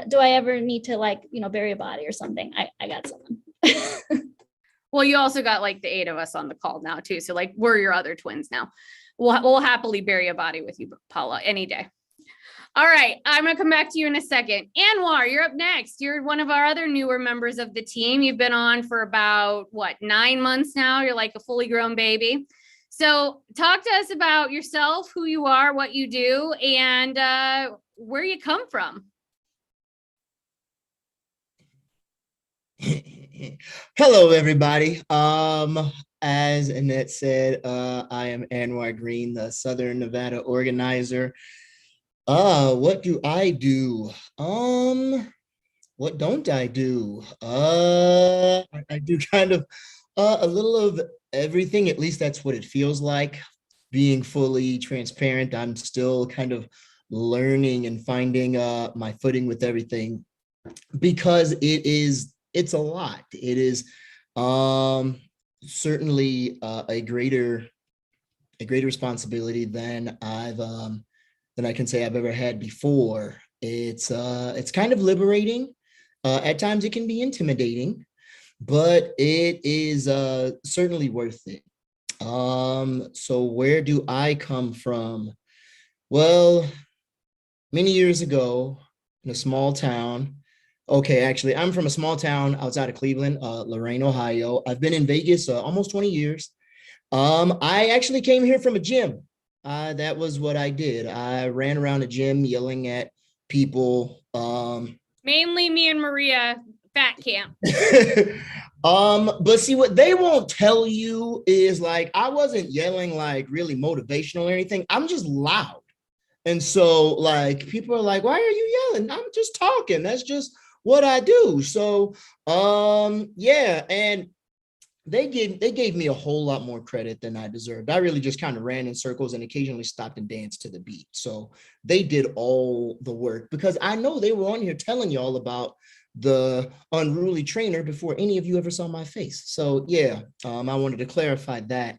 do I ever need to bury a body or something? I got someone. Well, you also got like the 8 of us on the call now too. So like we're your other twins now. We'll happily bury a body with you, Paula, any day. All right, I'm gonna come back to you in a second. Anwar, you're up next. You're one of our other newer members of the team. You've been on for about 9 months now. You're like a fully grown baby. So talk to us about yourself, who you are, what you do, and where you come from. Hello, everybody. As Annette said, I am Anwar Green, the Southern Nevada organizer. What do I do? What don't I do? I do kind of A little of everything, at least that's what it feels like. Being fully transparent, I'm still kind of learning and finding my footing with everything because it's a lot. It is certainly a greater responsibility than I can say I've ever had before. It's kind of liberating. At times it can be intimidating, but it is certainly worth it. So where do I come from? Well, many years ago in a small town. Okay, actually, I'm from a small town outside of Cleveland, Lorain, Ohio. I've been in Vegas almost 20 years. I actually came here from a gym. That was what I did. I ran around a gym yelling at people. Mainly me and Maria, fat camp. But see, what they won't tell you is like, I wasn't yelling like really motivational or anything. I'm just loud. And so like, people are like, why are you yelling? I'm just talking. That's just what I do. So, yeah. And they gave me a whole lot more credit than I deserved. I really just kind of ran in circles and occasionally stopped and danced to the beat. So they did all the work because I know they were on here telling y'all about the unruly trainer before any of you ever saw my face. So yeah, I wanted to clarify that.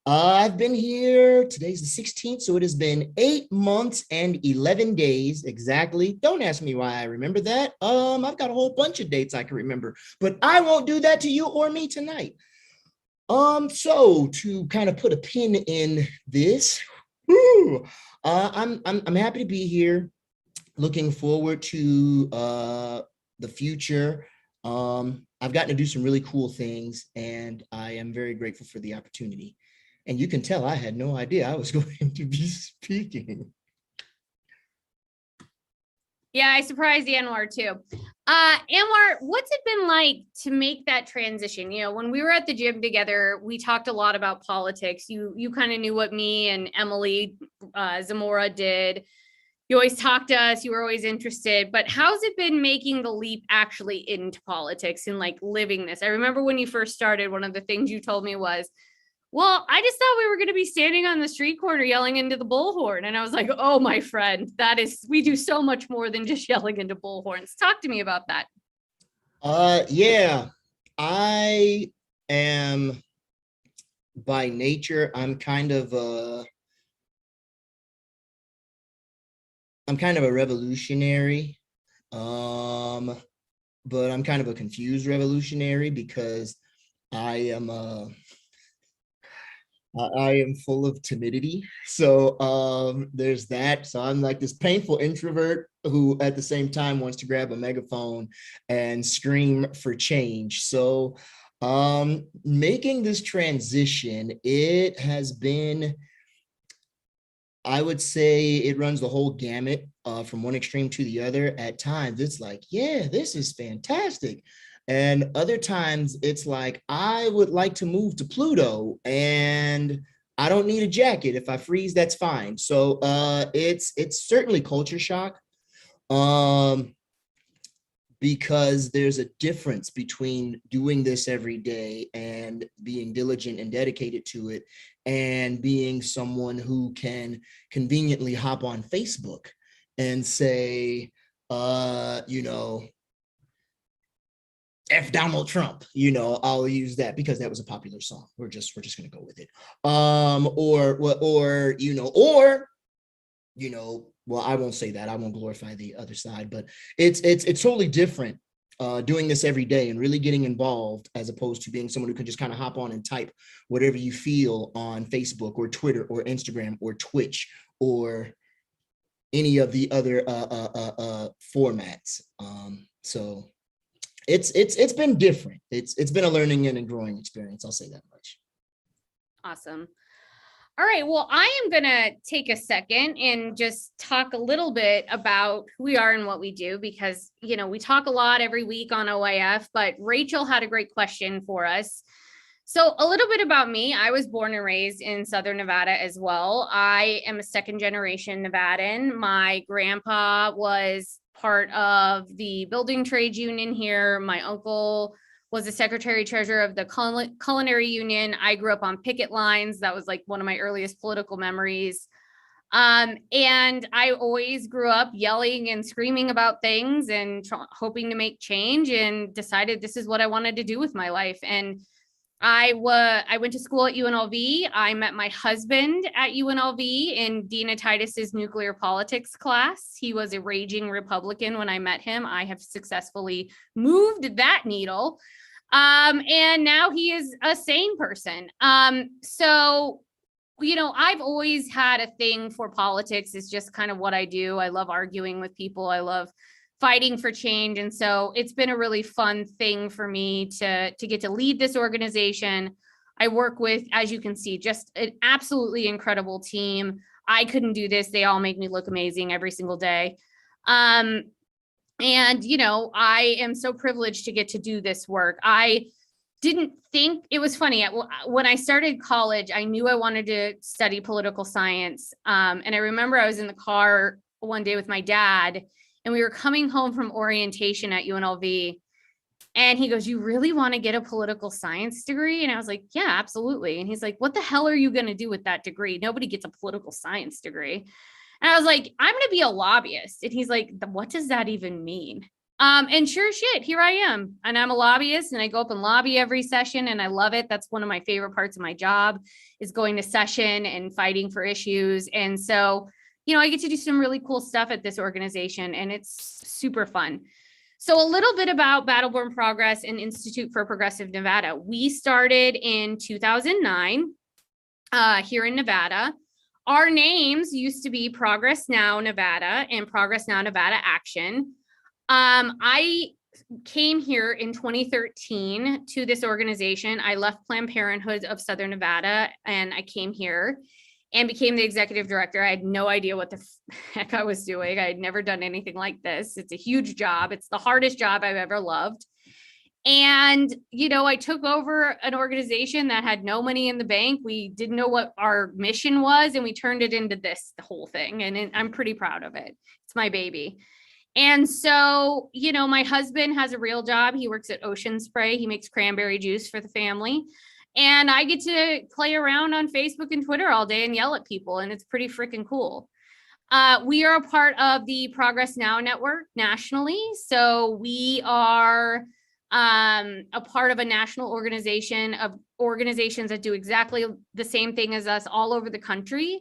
I've been here, today's the 16th, so it has been 8 months and 11 days exactly. Don't ask me why I remember that. I've got a whole bunch of dates I can remember, but I won't do that to you or me tonight. So to kind of put a pin in this, I'm happy to be here. Looking forward to the future. I've gotten to do some really cool things, and I am very grateful for the opportunity. And you can tell I had no idea I was going to be speaking. Yeah, I surprised Anwar too. Anwar, what's it been like to make that transition? You know, when we were at the gym together, we talked a lot about politics. You kind of knew what me and Emily Zamora did. You always talked to us. You were always interested. But how's it been making the leap actually into politics and like living this? I remember when you first started, one of the things you told me was, well, I just thought we were going to be standing on the street corner yelling into the bullhorn. And I was like, oh, my friend, we do so much more than just yelling into bullhorns. Talk to me about that. Yeah, I am by nature, I'm kind of a revolutionary, but I'm kind of a confused revolutionary because I am full of timidity. So there's that. So I'm like this painful introvert who at the same time wants to grab a megaphone and scream for change. So making this transition, it has been, I would say it runs the whole gamut from one extreme to the other. At times it's like, yeah, this is fantastic. And other times it's like, I would like to move to Pluto and I don't need a jacket. If I freeze, that's fine. So it's certainly culture shock because there's a difference between doing this every day and being diligent and dedicated to it and being someone who can conveniently hop on Facebook and say, you know, F Donald Trump, you know, I'll use that because that was a popular song. We're just gonna go with it. Well, I won't say that. I won't glorify the other side, but it's totally different doing this every day and really getting involved as opposed to being someone who can just kind of hop on and type whatever you feel on Facebook or Twitter or Instagram or Twitch or any of the other formats. So it's been different. It's been a learning and a growing experience. I'll say that much. Awesome. All right. Well, I am going to take a second and just talk a little bit about who we are and what we do, because, you know, we talk a lot every week on OIF, but Rachel had a great question for us. So a little bit about me. I was born and raised in Southern Nevada as well. I am a second generation Nevadan. My grandpa was part of the building trades union here. My uncle was the secretary treasurer of the culinary union. I grew up on picket lines. That was like one of my earliest political memories. And I always grew up yelling and screaming about things and hoping to make change, and decided this is what I wanted to do with my life. And I went to school at UNLV. I met my husband at UNLV in Dina Titus's nuclear politics class. He was a raging Republican when I met him. I have successfully moved that needle. And now he is a sane person. So, you know, I've always had a thing for politics. It's just kind of what I do. I love arguing with people. I love fighting for change. And so it's been a really fun thing for me to get to lead this organization. I work with, as you can see, just an absolutely incredible team. I couldn't do this. They all make me look amazing every single day. And, you know, I am so privileged to get to do this work. I didn't think, it was funny, when I started college, I knew I wanted to study political science. And I remember I was in the car one day with my dad, and we were coming home from orientation at UNLV. And he goes, "You really want to get a political science degree?" And I was like, "Yeah, absolutely." And he's like, "What the hell are you going to do with that degree? Nobody gets a political science degree." And I was like, "I'm going to be a lobbyist." And he's like, "What does that even mean?" And sure as shit, here I am. And I'm a lobbyist, and I go up and lobby every session, and I love it. That's one of my favorite parts of my job, is going to session and fighting for issues. And so, you know, I get to do some really cool stuff at this organization, and it's super fun. So a little bit about Battleborn Progress and Institute for Progressive Nevada. We started in 2009 here in Nevada. Our names used to be Progress Now Nevada and Progress Now Nevada Action. I came here in 2013 to this organization. I left Planned Parenthood of Southern Nevada, and I came here and became the executive director. I had no idea what the heck I was doing. I had never done anything like this. It's a huge job. It's the hardest job I've ever loved. And, you know, I took over an organization that had no money in the bank. We didn't know what our mission was, and we turned it into this, the whole thing. And I'm pretty proud of it. It's my baby. And so, you know, my husband has a real job. He works at Ocean Spray. He makes cranberry juice for the family. And I get to play around on Facebook and Twitter all day and yell at people, and it's pretty freaking cool. We are a part of the Progress Now network nationally. So we are a part of a national organization of organizations that do exactly the same thing as us all over the country.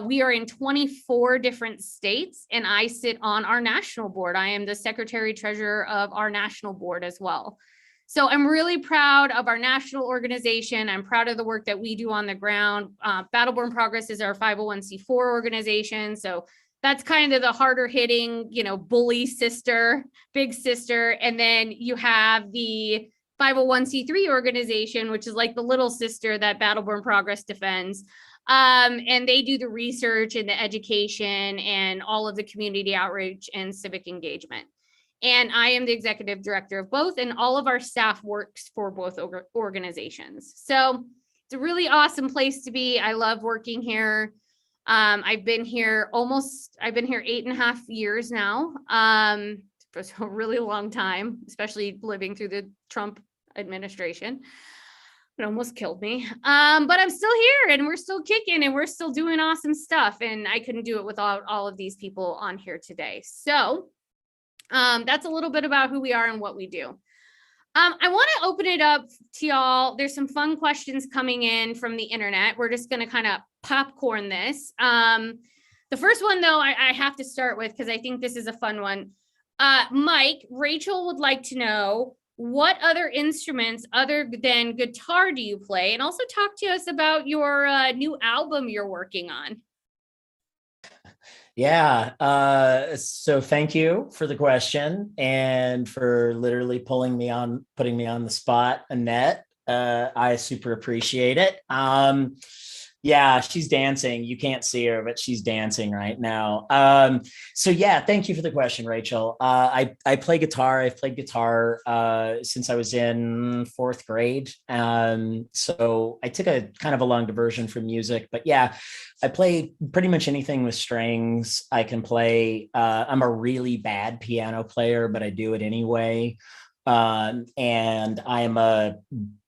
We are in 24 different states, and I sit on our national board. I am the secretary treasurer of our national board as well. So I'm really proud of our national organization. I'm proud of the work that we do on the ground. Battleborn Progress is our 501c4 organization. So that's kind of the harder hitting, you know, bully sister, big sister. And then you have the 501c3 organization, which is like the little sister that Battleborn Progress defends. And they do the research and the education and all of the community outreach and civic engagement. And I am the executive director of both, and all of our staff works for both organizations. So it's a really awesome place to be. I love working here. I've been here 8.5 years now. For a really long time, especially living through the Trump administration. It almost killed me. But I'm still here, and we're still kicking, and we're still doing awesome stuff. And I couldn't do it without all of these people on here today. So that's a little bit about who we are and what we do. I want to open it up to y'all. There's some fun questions coming in from the internet. We're just going to kind of popcorn this. The first one, though, I have to start with, because I think this is a fun one. Mike, Rachel would like to know, what other instruments other than guitar do you play? And also talk to us about your new album you're working on. Yeah. So thank you for the question and for literally putting me on the spot, Annette. I super appreciate it. Yeah, she's dancing. You can't see her, but she's dancing right now. So yeah, thank you for the question, Rachel. I play guitar. I've played guitar since I was in 4th grade. So I took a kind of a long diversion from music, but yeah, I play pretty much anything with strings. I can play. I'm a really bad piano player, but I do it anyway. And I'm a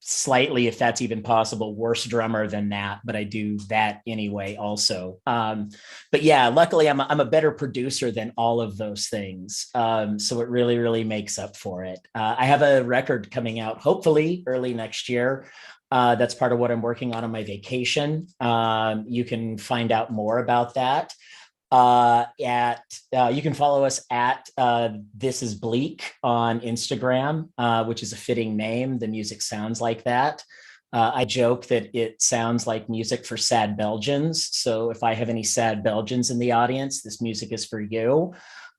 slightly, if that's even possible, worse drummer than that, but I do that anyway also. But yeah, luckily I'm a better producer than all of those things. So it really, really makes up for it. I have a record coming out, hopefully early next year. That's part of what I'm working on my vacation. You can find out more about that. You can follow us at This Is Bleak on Instagram, which is a fitting name. The music sounds like that. I joke that it sounds like music for sad Belgians. So if I have any sad Belgians in the audience, this music is for you,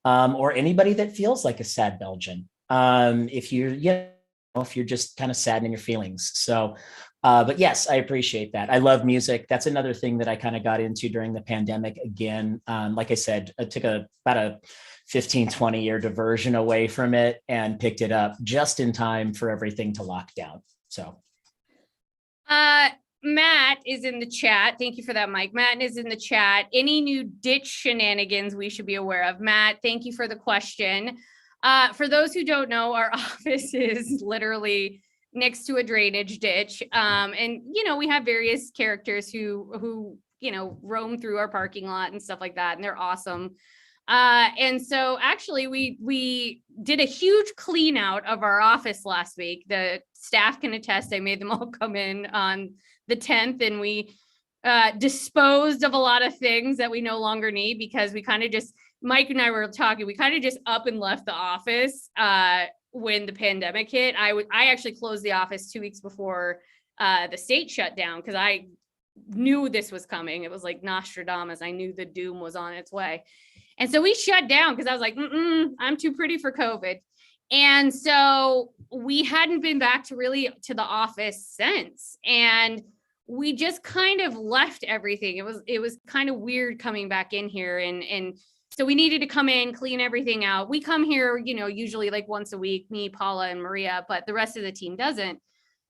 or anybody that feels like a sad Belgian. If you're just kind of sad in your feelings. So but yes, I appreciate that. I love music. That's another thing that I kind of got into during the pandemic. Again, like I said, I took about a 15, 20 year diversion away from it and picked it up just in time for everything to lock down. So. Matt is in the chat. Thank you for that, Mike. Matt is in the chat. Any new ditch shenanigans we should be aware of? Matt, thank you for the question. For those who don't know, our office is literally next to a drainage ditch. And, we have various characters who roam through our parking lot and stuff like that. And they're awesome. And so actually we did a huge clean out of our office last week. The staff can attest, I made them all come in on the 10th, and we disposed of a lot of things that we no longer need, because we kind of just, Mike and I were talking, we kind of just up and left the office when the pandemic hit. I actually closed the office 2 weeks before the state shut down, because I knew this was coming. It was like Nostradamus. I knew the doom was on its way. And so we shut down because I was like, I'm too pretty for COVID. And so we hadn't been back to the office since. And we just kind of left everything. It was kind of weird coming back in here. And so we needed to come in, clean everything out. We come here, usually like once a week, me, Paula, and Maria, but the rest of the team doesn't.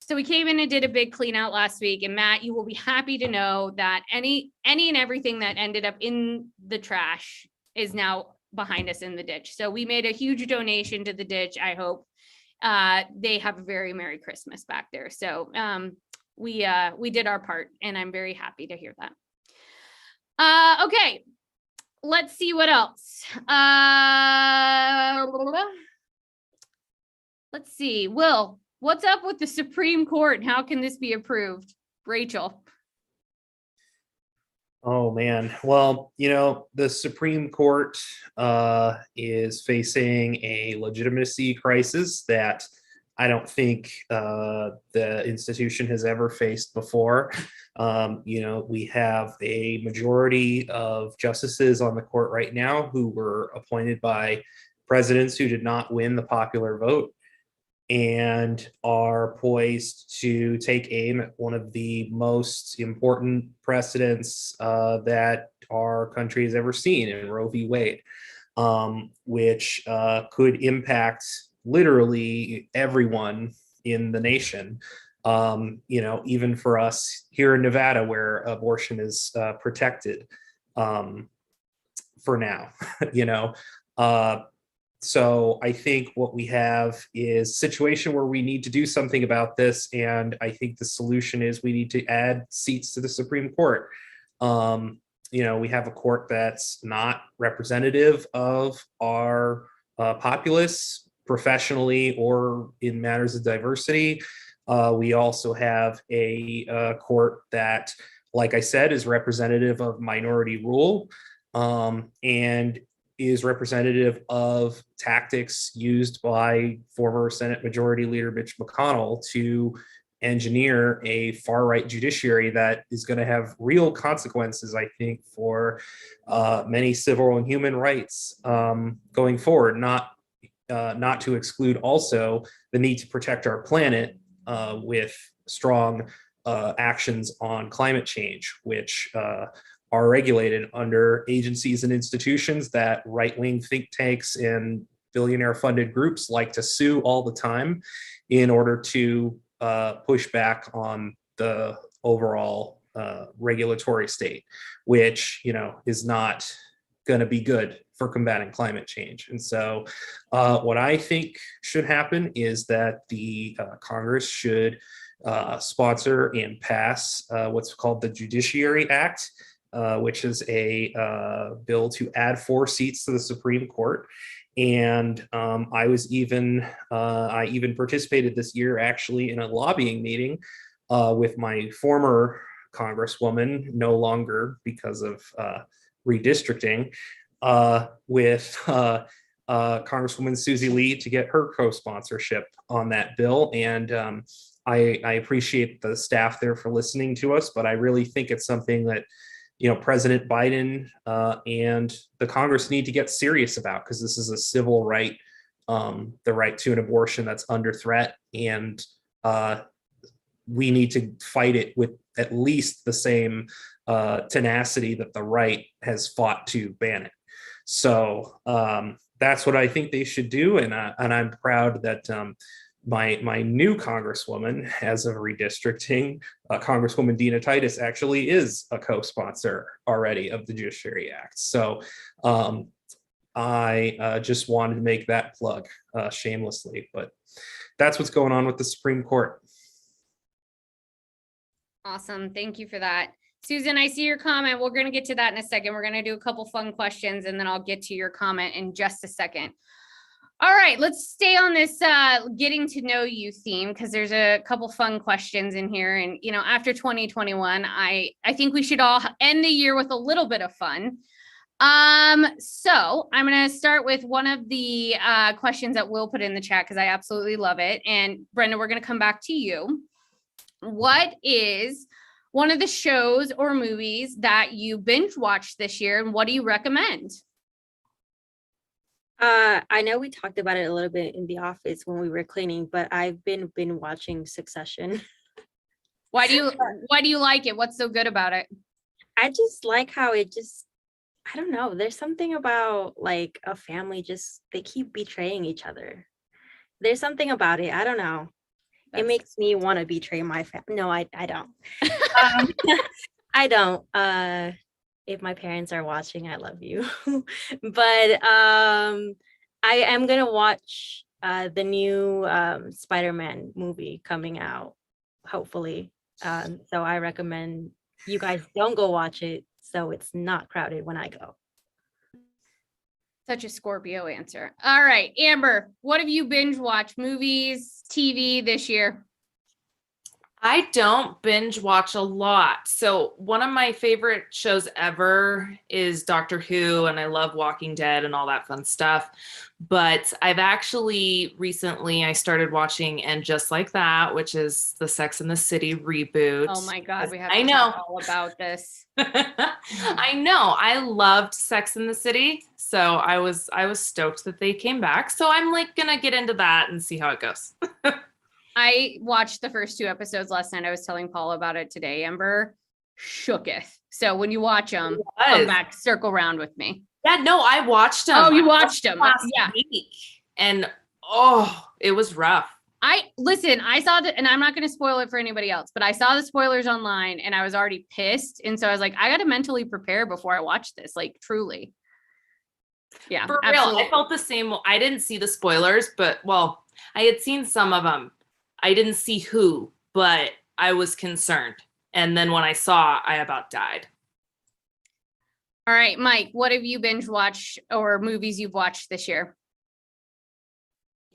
So we came in and did a big clean out last week. And Matt, you will be happy to know that any and everything that ended up in the trash is now behind us in the ditch. So we made a huge donation to the ditch. I hope they have a very Merry Christmas back there. So we did our part, and I'm very happy to hear that. Okay, let's see what else. Let's see. Will, what's up with the Supreme Court? How can this be approved? Rachel. Oh, man. Well, the Supreme Court is facing a legitimacy crisis that I don't think the institution has ever faced before. We have a majority of justices on the court right now who were appointed by presidents who did not win the popular vote, and are poised to take aim at one of the most important precedents that our country has ever seen in Roe v. Wade, which could impact literally everyone in the nation. Even for us here in Nevada, where abortion is protected for now, So I think what we have is a situation where we need to do something about this. And I think the solution is we need to add seats to the Supreme Court. We have a court that's not representative of our populace professionally or in matters of diversity. We also have a court that, like I said, is representative of minority rule, and is representative of tactics used by former Senate Majority Leader Mitch McConnell to engineer a far-right judiciary that is going to have real consequences, I think, for many civil and human rights going forward, not to exclude also the need to protect our planet with strong actions on climate change, which are regulated under agencies and institutions that right-wing think tanks and billionaire-funded groups like to sue all the time in order to push back on the overall regulatory state, which is not going to be good for combating climate change. And so what I think should happen is that the Congress should sponsor and pass what's called the Judiciary Act, which is a bill to add 4 seats to the Supreme Court. And I even participated this year actually in a lobbying meeting with my former Congresswoman, no longer because of redistricting, with Congresswoman Susie Lee to get her co-sponsorship on that bill. And I appreciate the staff there for listening to us, but I really think it's something that, you know, President Biden and the Congress need to get serious about, because this is a civil right, the right to an abortion that's under threat. And we need to fight it with at least the same tenacity that the right has fought to ban it. So that's what I think they should do. And I'm proud that my new Congresswoman, as of redistricting, Congresswoman Dina Titus, actually is a co-sponsor already of the Judiciary Act. So I just wanted to make that plug shamelessly, but that's what's going on with the Supreme Court. Awesome. Thank you for that. Susan, I see your comment. We're going to get to that in a second. We're going to do a couple fun questions and then I'll get to your comment in just a second. All right, let's stay on this getting to know you theme, because there's a couple fun questions in here. And, you know, after 2021, I think we should all end the year with a little bit of fun. So I'm going to start with one of the questions that Will put in the chat, because I absolutely love it. And Brenda, we're going to come back to you. What is one of the shows or movies that you binge watched this year, and what do you recommend? I know we talked about it a little bit in the office when we were cleaning, but I've been watching Succession. Why do you like it? What's so good about it? I just like how I don't know. There's something about like a family, they keep betraying each other. There's something about it. I don't know. It makes me want to betray my family. No, I don't. I don't. If my parents are watching, I love you. But I am gonna watch the new Spider-Man movie coming out, hopefully. So I recommend you guys don't go watch it, so it's not crowded when I go. Such a Scorpio answer. All right, Amber, what have you binge watched? Movies, TV this year? I don't binge watch a lot. So one of my favorite shows ever is Doctor Who, and I love Walking Dead and all that fun stuff. But I've actually recently, I started watching And Just Like That, which is the Sex and the City reboot. Oh my God, we have to talk all about this. I know. I loved Sex and the City. So I was stoked that they came back. So I'm like gonna get into that and see how it goes. I watched the first 2 episodes last night. I was telling Paul about it today. Amber shooketh. So when you watch them, come back, circle around with me. Yeah, no, I watched them. Oh, you watched them. Yeah. Week. And it was rough. I saw that, and I'm not going to spoil it for anybody else, but I saw the spoilers online and I was already pissed. And so I was like, I got to mentally prepare before I watch this, like truly. Yeah. For absolutely. real. I felt the same. I didn't see the spoilers, but I had seen some of them. I didn't see who, but I was concerned. And then when I saw, I about died. All right, Mike, what have you binge watched or movies you've watched this year?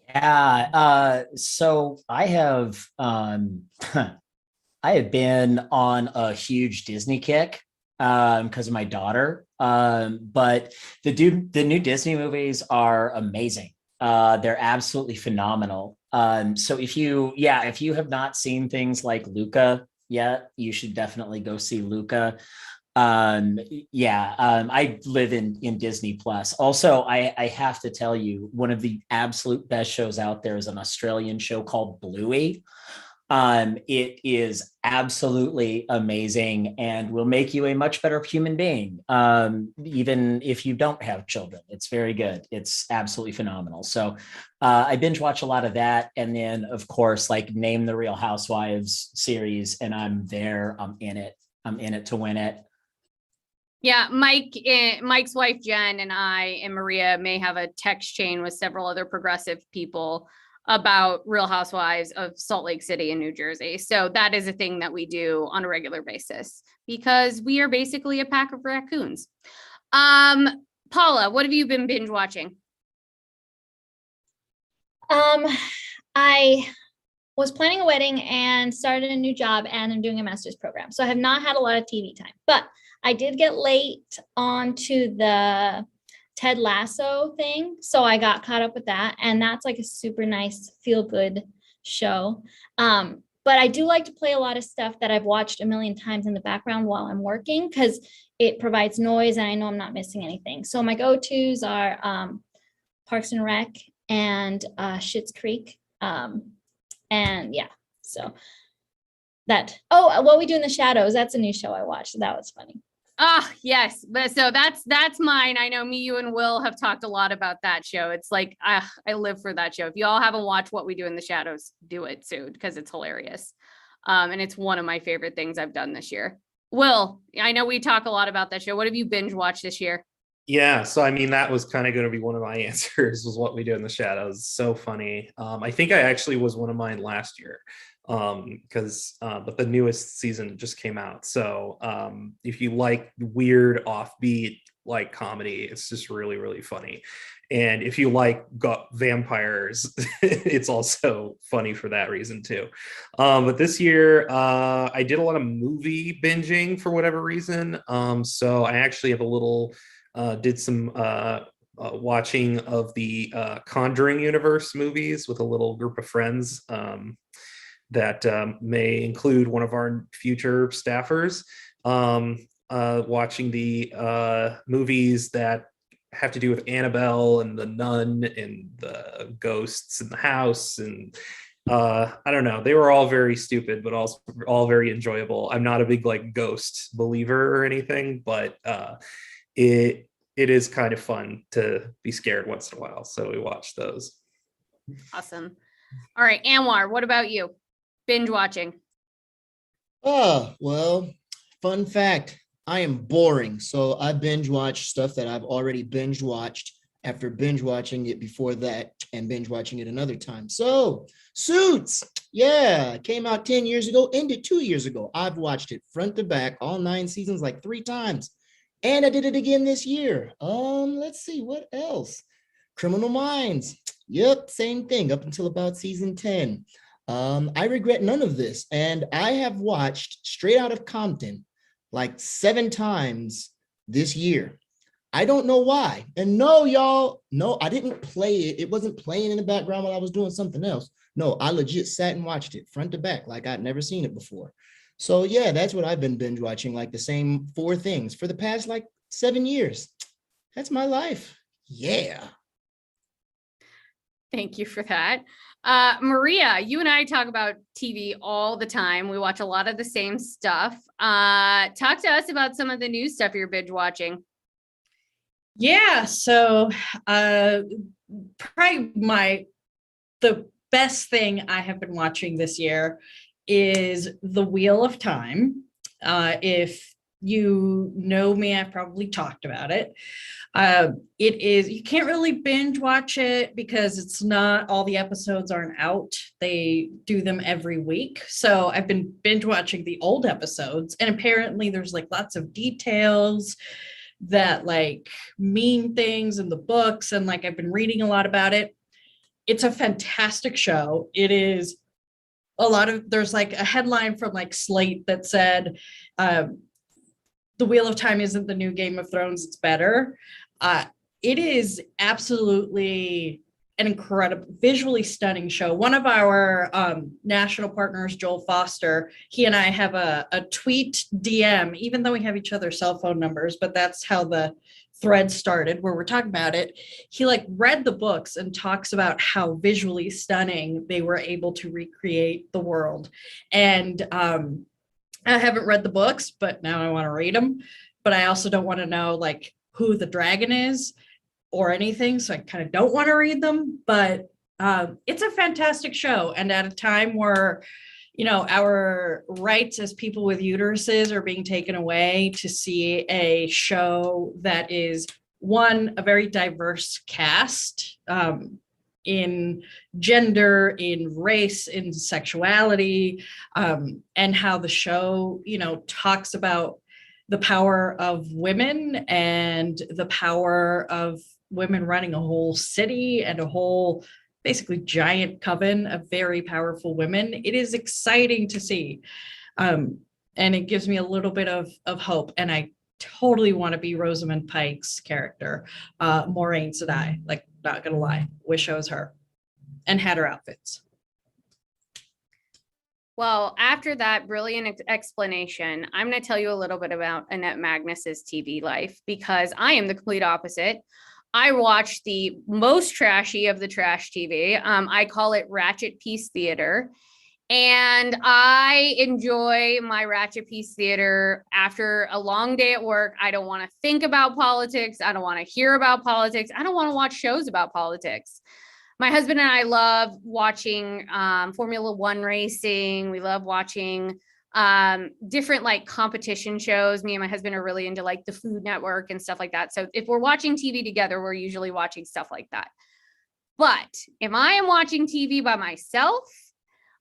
Yeah, so I have been on a huge Disney kick because of my daughter. But the new Disney movies are amazing. They're absolutely phenomenal. So if you have not seen things like Luca yet, you should definitely go see Luca. I live in Disney Plus. Also, I have to tell you, one of the absolute best shows out there is an Australian show called Bluey. It is absolutely amazing and will make you a much better human being, even if you don't have children. It's very good. It's absolutely phenomenal. So I binge watch a lot of that. And then, of course, like name the Real Housewives series, and I'm there. I'm in it. I'm in it to win it. Yeah, Mike's wife Jen and I and Maria may have a text chain with several other progressive people about Real Housewives of Salt Lake City in New Jersey. So that is a thing that we do on a regular basis because we are basically a pack of raccoons. Paula, what have you been binge watching? I was planning a wedding and started a new job, and I'm doing a master's program. So I have not had a lot of TV time, but I did get late onto the Ted Lasso thing. So I got caught up with that. And that's like a super nice feel good show. But I do like to play a lot of stuff that I've watched a million times in the background while I'm working because it provides noise and I know I'm not missing anything. So my go-tos are Parks and Rec and Schitt's Creek. And yeah, so that. Oh, What We Do in the Shadows. That's a new show I watched. So that was funny. Ah, yes. But so that's mine. I know me, you, and Will have talked a lot about that show. It's like, I live for that show. If you all haven't watched What We Do in the Shadows, do it soon because it's hilarious. And it's one of my favorite things I've done this year. Will, I know we talk a lot about that show. What have you binge watched this year? Yeah, so I mean that was kind of going to be one of my answers was What We Do in the Shadows. So funny. I think I actually was one of mine last year because but the newest season just came out. So if you like weird offbeat like comedy, it's just really, really funny. And if you like vampires, it's also funny for that reason too. But this year, I did a lot of movie binging for whatever reason. So I actually have a little did some watching of the Conjuring universe movies with a little group of friends that may include one of our future staffers. Watching the movies that have to do with Annabelle and the nun and the ghosts in the house. And I don't know, they were all very stupid, but also all very enjoyable. I'm not a big like ghost believer or anything, but it is kind of fun to be scared once in a while. So we watch those. Awesome. All right, Anwar, what about you? Binge watching. Oh, well, fun fact, I am boring. So I binge watch stuff that I've already binge watched after binge watching it before that and binge watching it another time. So Suits, yeah, came out 10 years ago, ended 2 years ago. I've watched it front to back, all 9 seasons, like 3 times. And I did it again this year. Let's see, what else? Criminal Minds. Yep, same thing up until about season 10. I regret none of this. And I have watched Straight Outta Compton like 7 times this year. I don't know why. And no, y'all, no, I didn't play it. It wasn't playing in the background while I was doing something else. No, I legit sat and watched it front to back like I'd never seen it before. So yeah, that's what I've been binge watching, like the same 4 things for the past like 7 years. That's my life. Yeah. Thank you for that. Maria, you and I talk about TV all the time. We watch a lot of the same stuff. Talk to us about some of the new stuff you're binge watching. Yeah, so probably the best thing I have been watching this year is The Wheel of Time. If you know me, I've probably talked about it. It is, you can't really binge watch it because it's not, all the episodes aren't out. They do them every week. So I've been binge watching the old episodes, and apparently there's like lots of details that like mean things in the books. And like, I've been reading a lot about it. It's a fantastic show. It is there's like a headline from like Slate that said, The Wheel of Time isn't the new Game of Thrones, it's better. It is absolutely an incredible, visually stunning show. One of our national partners, Joel Foster, he and I have a tweet DM, even though we have each other's cell phone numbers, but that's how the thread started where we're talking about it. He like read the books and talks about how visually stunning they were able to recreate the world. And I haven't read the books, but now I want to read them. But I also don't want to know like who the dragon is or anything. So I kind of don't want to read them, but it's a fantastic show. And at a time where our rights as people with uteruses are being taken away to see a show that is one, a very diverse cast, in gender, in race, in sexuality, and how the show, talks about the power of women and the power of women running a whole city and a whole basically giant coven of very powerful women. It is exciting to see. And it gives me a little bit of hope. And I totally want to be Rosamund Pike's character, Maureen Sedai, like, not gonna lie, wish I was her and had her outfits. Well, after that brilliant explanation, I'm going to tell you a little bit about Annette Magnus's TV life, because I am the complete opposite. I watch the most trashy of the trash TV. I call it Ratchet Piece Theater. And I enjoy my Ratchet Piece Theater after a long day at work. I don't want to think about politics. I don't want to hear about politics. I don't want to watch shows about politics. My husband and I love watching Formula One racing. We love watching different like competition shows. Me and my husband are really into like the Food Network and stuff like that. So if we're watching TV together, we're usually watching stuff like that. But if I am watching TV by myself,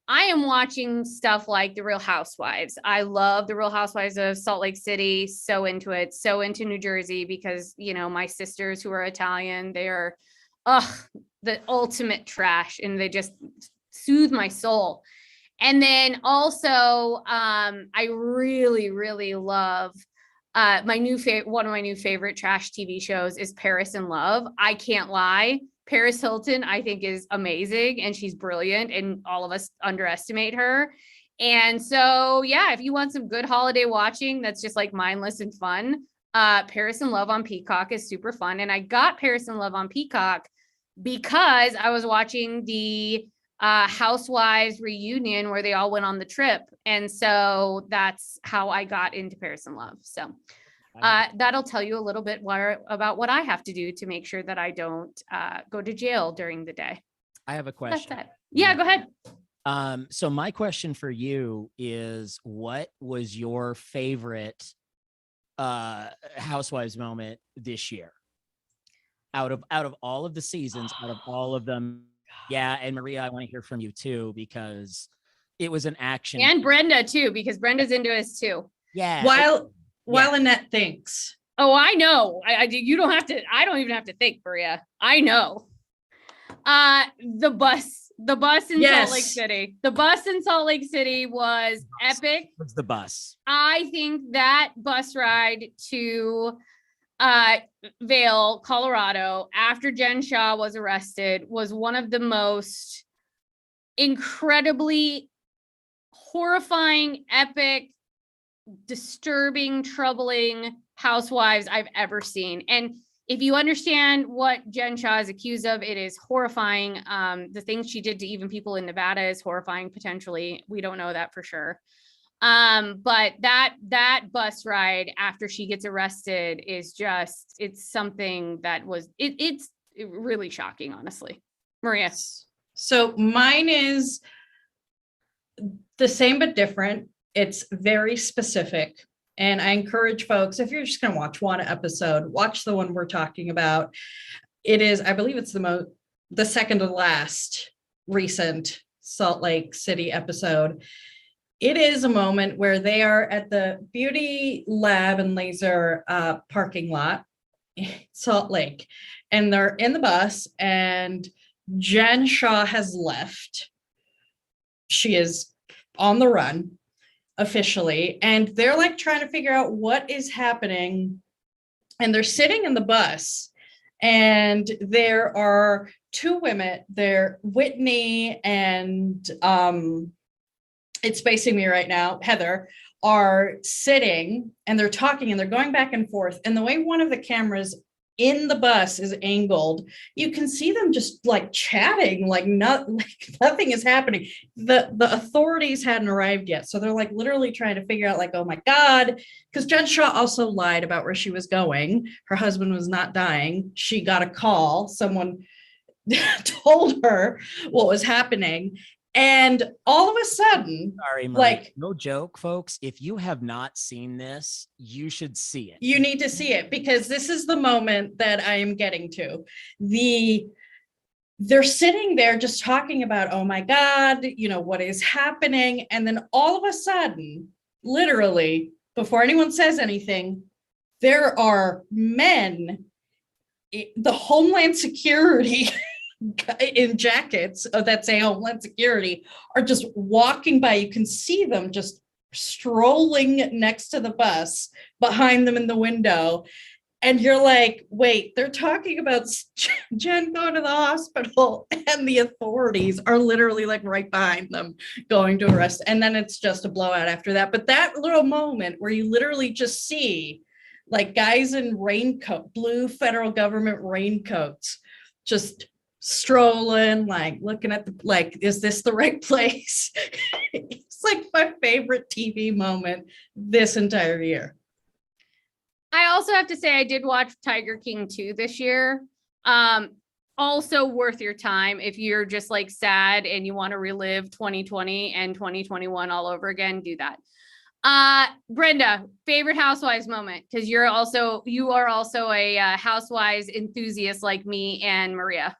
I am watching stuff like The Real Housewives. I love The Real Housewives of Salt Lake City. So into it, so into New Jersey, because, my sisters who are Italian, they are, the ultimate trash, and they just soothe my soul. And then also, I really, really love one of my new favorite trash TV shows is Paris in Love. I can't lie. Paris Hilton, I think, is amazing, and she's brilliant, and all of us underestimate her. And so, yeah, if you want some good holiday watching that's just like mindless and fun, Paris in Love on Peacock is super fun. And I got Paris in Love on Peacock because I was watching the Housewives reunion where they all went on the trip. And so that's how I got into Paris in Love. So that'll tell you a little bit more about what I have to do to make sure that I don't go to jail during the day. I have a question. Yeah, go ahead. So my question for you is, what was your favorite Housewives moment this year? Out of all of the seasons, out of all of them. Yeah. And Maria, I want to hear from you too, because it was an action. And Brenda too, because Brenda's into us too. Yeah. While Annette thinks. Oh, I know. You don't have to. I don't even have to think, Maria. I know. The bus in Salt Lake City. The bus in Salt Lake City was epic. Was the bus? I think that bus ride to Vail, Colorado, after Jen Shah was arrested, was one of the most incredibly horrifying, epic, disturbing, troubling Housewives I've ever seen. And if you understand what Jen Shah is accused of, it is horrifying. The things she did to even people in Nevada is horrifying, potentially. We don't know that for sure. But that bus ride after she gets arrested is just, it's something that was, it's really shocking, honestly. Maria. So mine is the same but different. It's very specific. And I encourage folks, if you're just going to watch one episode, watch the one we're talking about. It is, I believe it's the second to last recent Salt Lake City episode. It is a moment where they are at the beauty lab and laser parking lot in Salt Lake, and they're in the bus, and Jen Shah has left. She is on the run officially, and they're like trying to figure out what is happening. And they're sitting in the bus, and there are two women there, Whitney and it's spacing me right now, Heather, are sitting, and they're talking, and they're going back and forth. And the way one of the cameras in the bus is angled, you can see them just like chatting, like nothing is happening. The authorities hadn't arrived yet. So they're like literally trying to figure out, like, oh my God, because Jen Shah also lied about where she was going. Her husband was not dying. She got a call. Someone told her what was happening. And all of a sudden, Sorry, Marie, like, no joke, folks. If you have not seen this, you should see it. you need to see it, because this is the moment that I am getting to. They're sitting there just talking about, oh my God, what is happening? And then all of a sudden, literally, before anyone says anything, there are men, the Homeland Security in jackets that say Homeland Security, are just walking by. You can see them just strolling next to the bus behind them in the window. And you're like, wait, they're talking about Jen going to the hospital, and the authorities are literally like right behind them going to arrest. And then it's just a blowout after that. But that little moment where you literally just see like guys in blue federal government raincoats, just strolling, like looking at is this the right place? It's like my favorite TV moment this entire year. I also have to say I did watch Tiger King 2 this year. Also worth your time if you're just like sad and you want to relive 2020 and 2021 all over again, do that. Brenda, favorite Housewives moment, because you are also a Housewives enthusiast like me and Maria.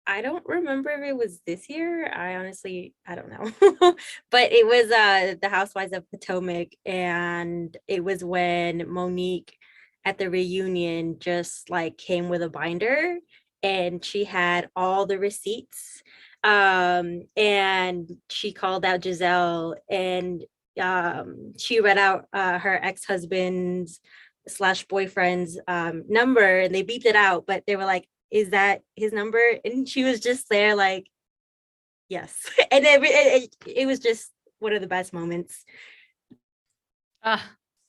I don't remember if it was this year. I don't know. But it was the Housewives of Potomac, and it was when Monique at the reunion just like came with a binder, and she had all the receipts. And she called out Giselle, and she read out her ex-husband's / boyfriend's number, and they beeped it out, but they were like, is that his number? And she was just there like, yes. And it was just one of the best moments.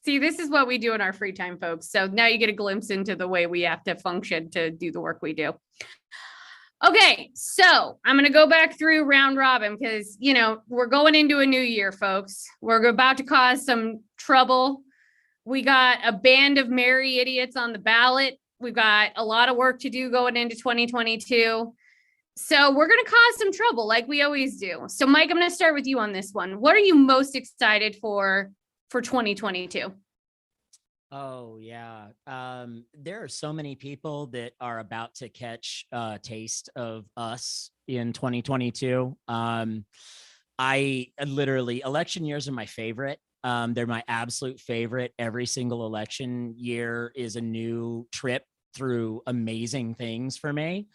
See, this is what we do in our free time, folks. So now you get a glimpse into the way we have to function to do the work we do. Okay, so I'm going to go back through round robin because, we're going into a new year, folks. We're about to cause some trouble. We got a band of merry idiots on the ballot. We've got a lot of work to do going into 2022. So we're going to cause some trouble like we always do. So Mike, I'm going to start with you on this one. What are you most excited for 2022? Oh, yeah. There are so many people that are about to catch a taste of us in 2022. I literally, election years are my favorite. They're my absolute favorite. Every single election year is a new trip through amazing things for me.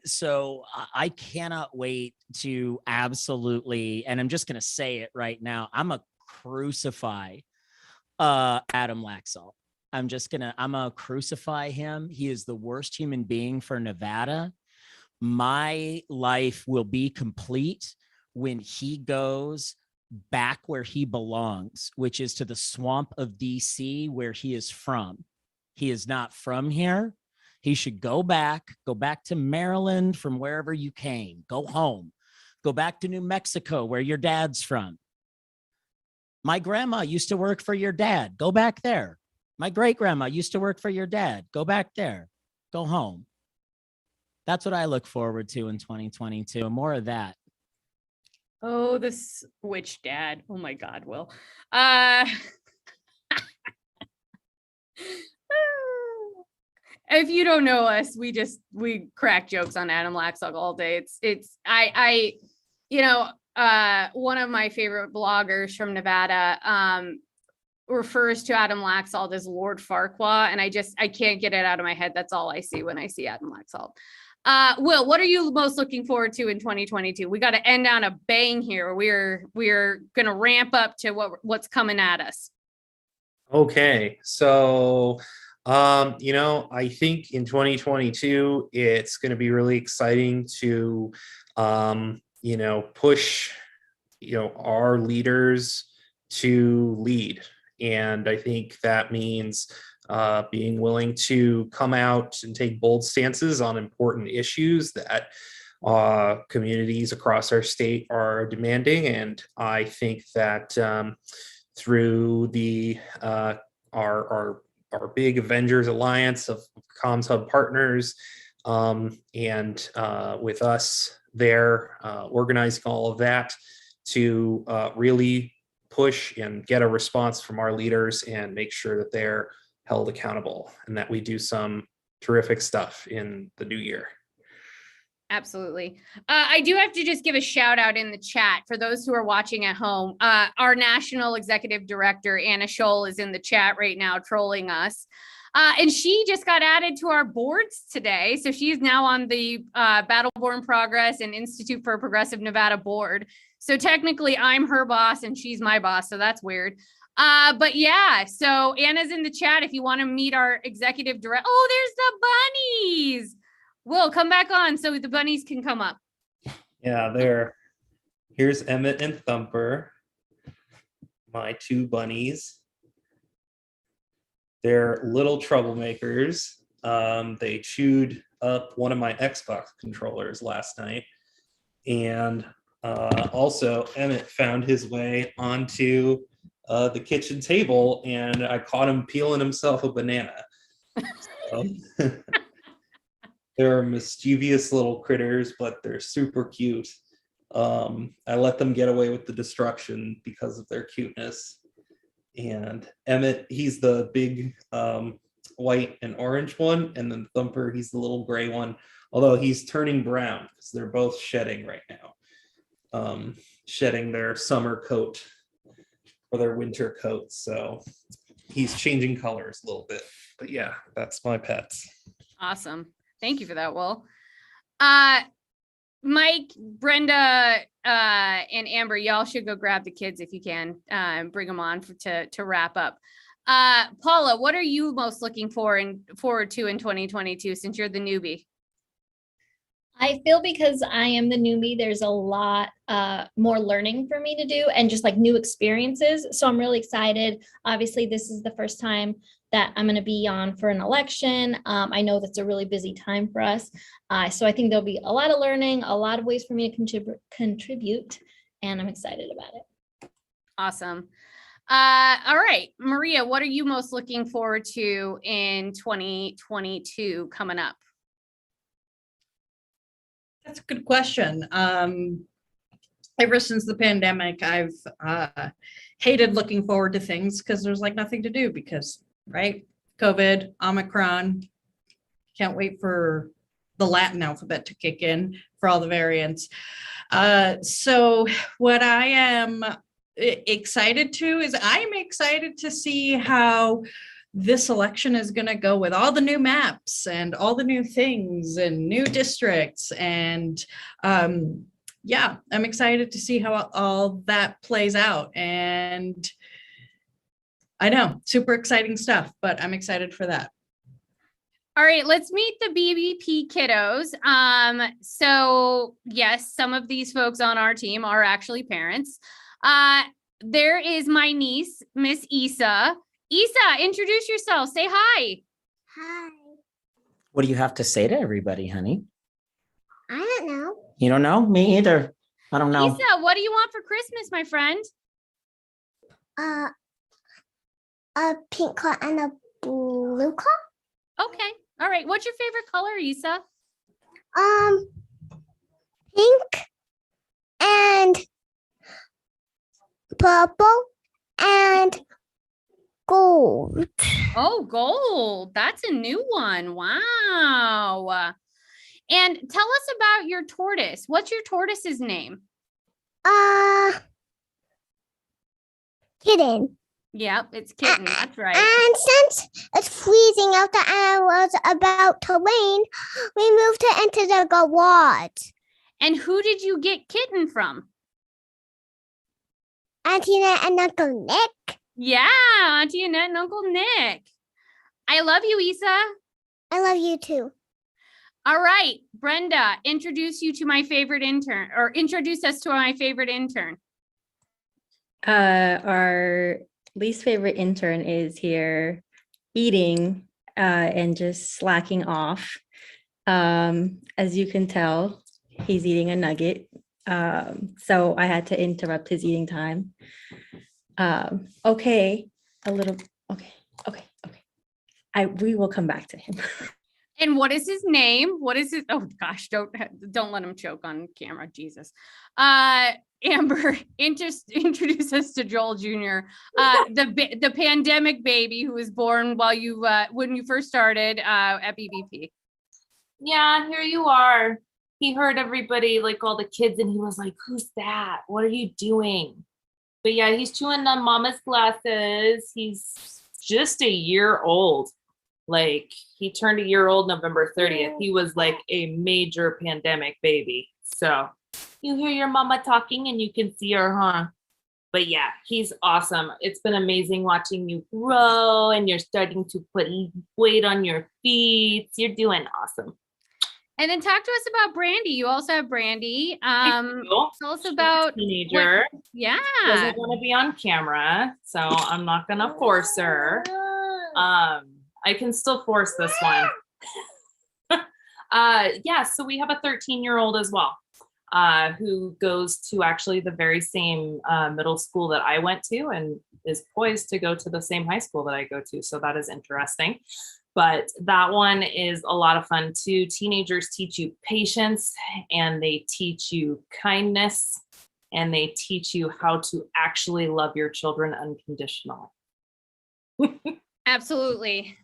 So I cannot wait to absolutely, and I'm just going to say it right now, I'm a crucify Adam Laxalt. I'm going to crucify him. He is the worst human being for Nevada. My life will be complete when he goes back where he belongs, which is to the swamp of DC, where he is from. He is not from here. He should go back to Maryland from wherever you came. Go home. Go back to New Mexico, where your dad's from. My grandma used to work for your dad. Go back there. My great grandma used to work for your dad. Go back there. Go home. That's what I look forward to in 2022. More of that. Oh, this witch dad. Oh my God, Will. If you don't know us, we crack jokes on Adam Laxalt all day. One of my favorite bloggers from Nevada refers to Adam Laxalt as Lord Farquaad, and I can't get it out of my head. That's all I see when I see Adam Laxalt. Will, what are you most looking forward to in 2022? We got to end on a bang here. We're going to ramp up to what's coming at us. Okay, so I think in 2022 it's going to be really exciting to push our leaders to lead, and I think that means being willing to come out and take bold stances on important issues that communities across our state are demanding. And I think that through the our big Avengers alliance of Comms Hub partners, And with us there, organizing all of that to really push and get a response from our leaders and make sure that they're held accountable and that we do some terrific stuff in the new year. Absolutely. I do have to just give a shout out in the chat for those who are watching at home. Our National Executive Director, Anna Scholl, is in the chat right now trolling us. And she just got added to our boards today. So she's now on the Battle-Born Progress and Institute for Progressive Nevada board. So technically I'm her boss and she's my boss. So that's weird. But yeah, so Anna's in the chat if you want to meet our executive director. Oh, there's the bunnies. Will, come back on so the bunnies can come up. Yeah, there. Here's Emmett and Thumper, my two bunnies. They're little troublemakers. They chewed up one of my Xbox controllers last night. And also, Emmett found his way onto the kitchen table, and I caught him peeling himself a banana. So, they're mischievous little critters, but they're super cute. I let them get away with the destruction because of their cuteness. And Emmett, he's the big white and orange one, and then Thumper, he's the little gray one, although he's turning brown because they're both shedding right now, shedding their summer coat or their winter coats. So he's changing colors a little bit. But yeah, that's my pets. Awesome. Thank you for that, Will. Mike, Brenda, and Amber, y'all should go grab the kids if you can, bring them on to wrap up. Paula, what are you most looking forward to in 2022 since you're the newbie? I feel because I am the newbie, there's a lot more learning for me to do and just like new experiences. So I'm really excited. Obviously, this is the first time that I'm going to be on for an election. I know that's a really busy time for us. So I think there'll be a lot of learning, a lot of ways for me to contribute, and I'm excited about it. Awesome. All right, Maria, what are you most looking forward to in 2022 coming up? That's a good question. Ever since the pandemic, I've hated looking forward to things because there's like nothing to do because, right? COVID, Omicron, can't wait for the Latin alphabet to kick in for all the variants. So what I am excited to is I'm excited to see how this election is going to go with all the new maps and all the new things and new districts. And yeah, I'm excited to see how all that plays out. And I know, super exciting stuff, but I'm excited for that. All right, let's meet the BBP kiddos. So yes, some of these folks on our team are actually parents. There is my niece, Miss Isa. Isa, introduce yourself. Say hi. Hi. What do you have to say to everybody, honey? I don't know. You don't know? Me either. I don't know. Isa, what do you want for Christmas, my friend? A pink car and a blue car. Okay. All right. What's your favorite color, Isa? Pink and purple and gold. Oh, gold. That's a new one. Wow. And tell us about your tortoise. What's your tortoise's name? Kitten. Yep, it's Kitten. That's right. And since it's freezing out and I was about to rain, we moved her into the garage. And who did you get Kitten from? Auntie Annette and Uncle Nick. Yeah, Auntie Annette and Uncle Nick. I love you, Isa. I love you too. All right, Brenda, introduce you to my favorite intern, or introduce us to my favorite intern. Our least favorite intern is here eating and just slacking off. As you can tell, he's eating a nugget. So I had to interrupt his eating time. Okay. We will come back to him. And what is his name? What is his? Oh gosh, don't let him choke on camera, Jesus. Amber, introduce us to Joel Jr., the pandemic baby who was born while you when you first started at BBP. Yeah, here you are. He heard everybody, like all the kids, and he was like, "Who's that? What are you doing?" But yeah, he's chewing on mama's glasses. He's just a year old. Like, he turned a year old November 30th. He was like a major pandemic baby. So you hear your mama talking and you can see her, huh? But yeah, he's awesome. It's been amazing watching you grow, and you're starting to put weight on your feet. You're doing awesome. And then talk to us about Brandy. You also have Brandy. Tell us about teenager. Yeah. Doesn't want to be on camera, so I'm not gonna force her. I can still force this one. Yeah, so we have a 13-year-old as well, who goes to actually the very same middle school that I went to and is poised to go to the same high school that I go to. So that is interesting. But that one is a lot of fun too. Teenagers teach you patience, and they teach you kindness, and they teach you how to actually love your children unconditionally. Absolutely.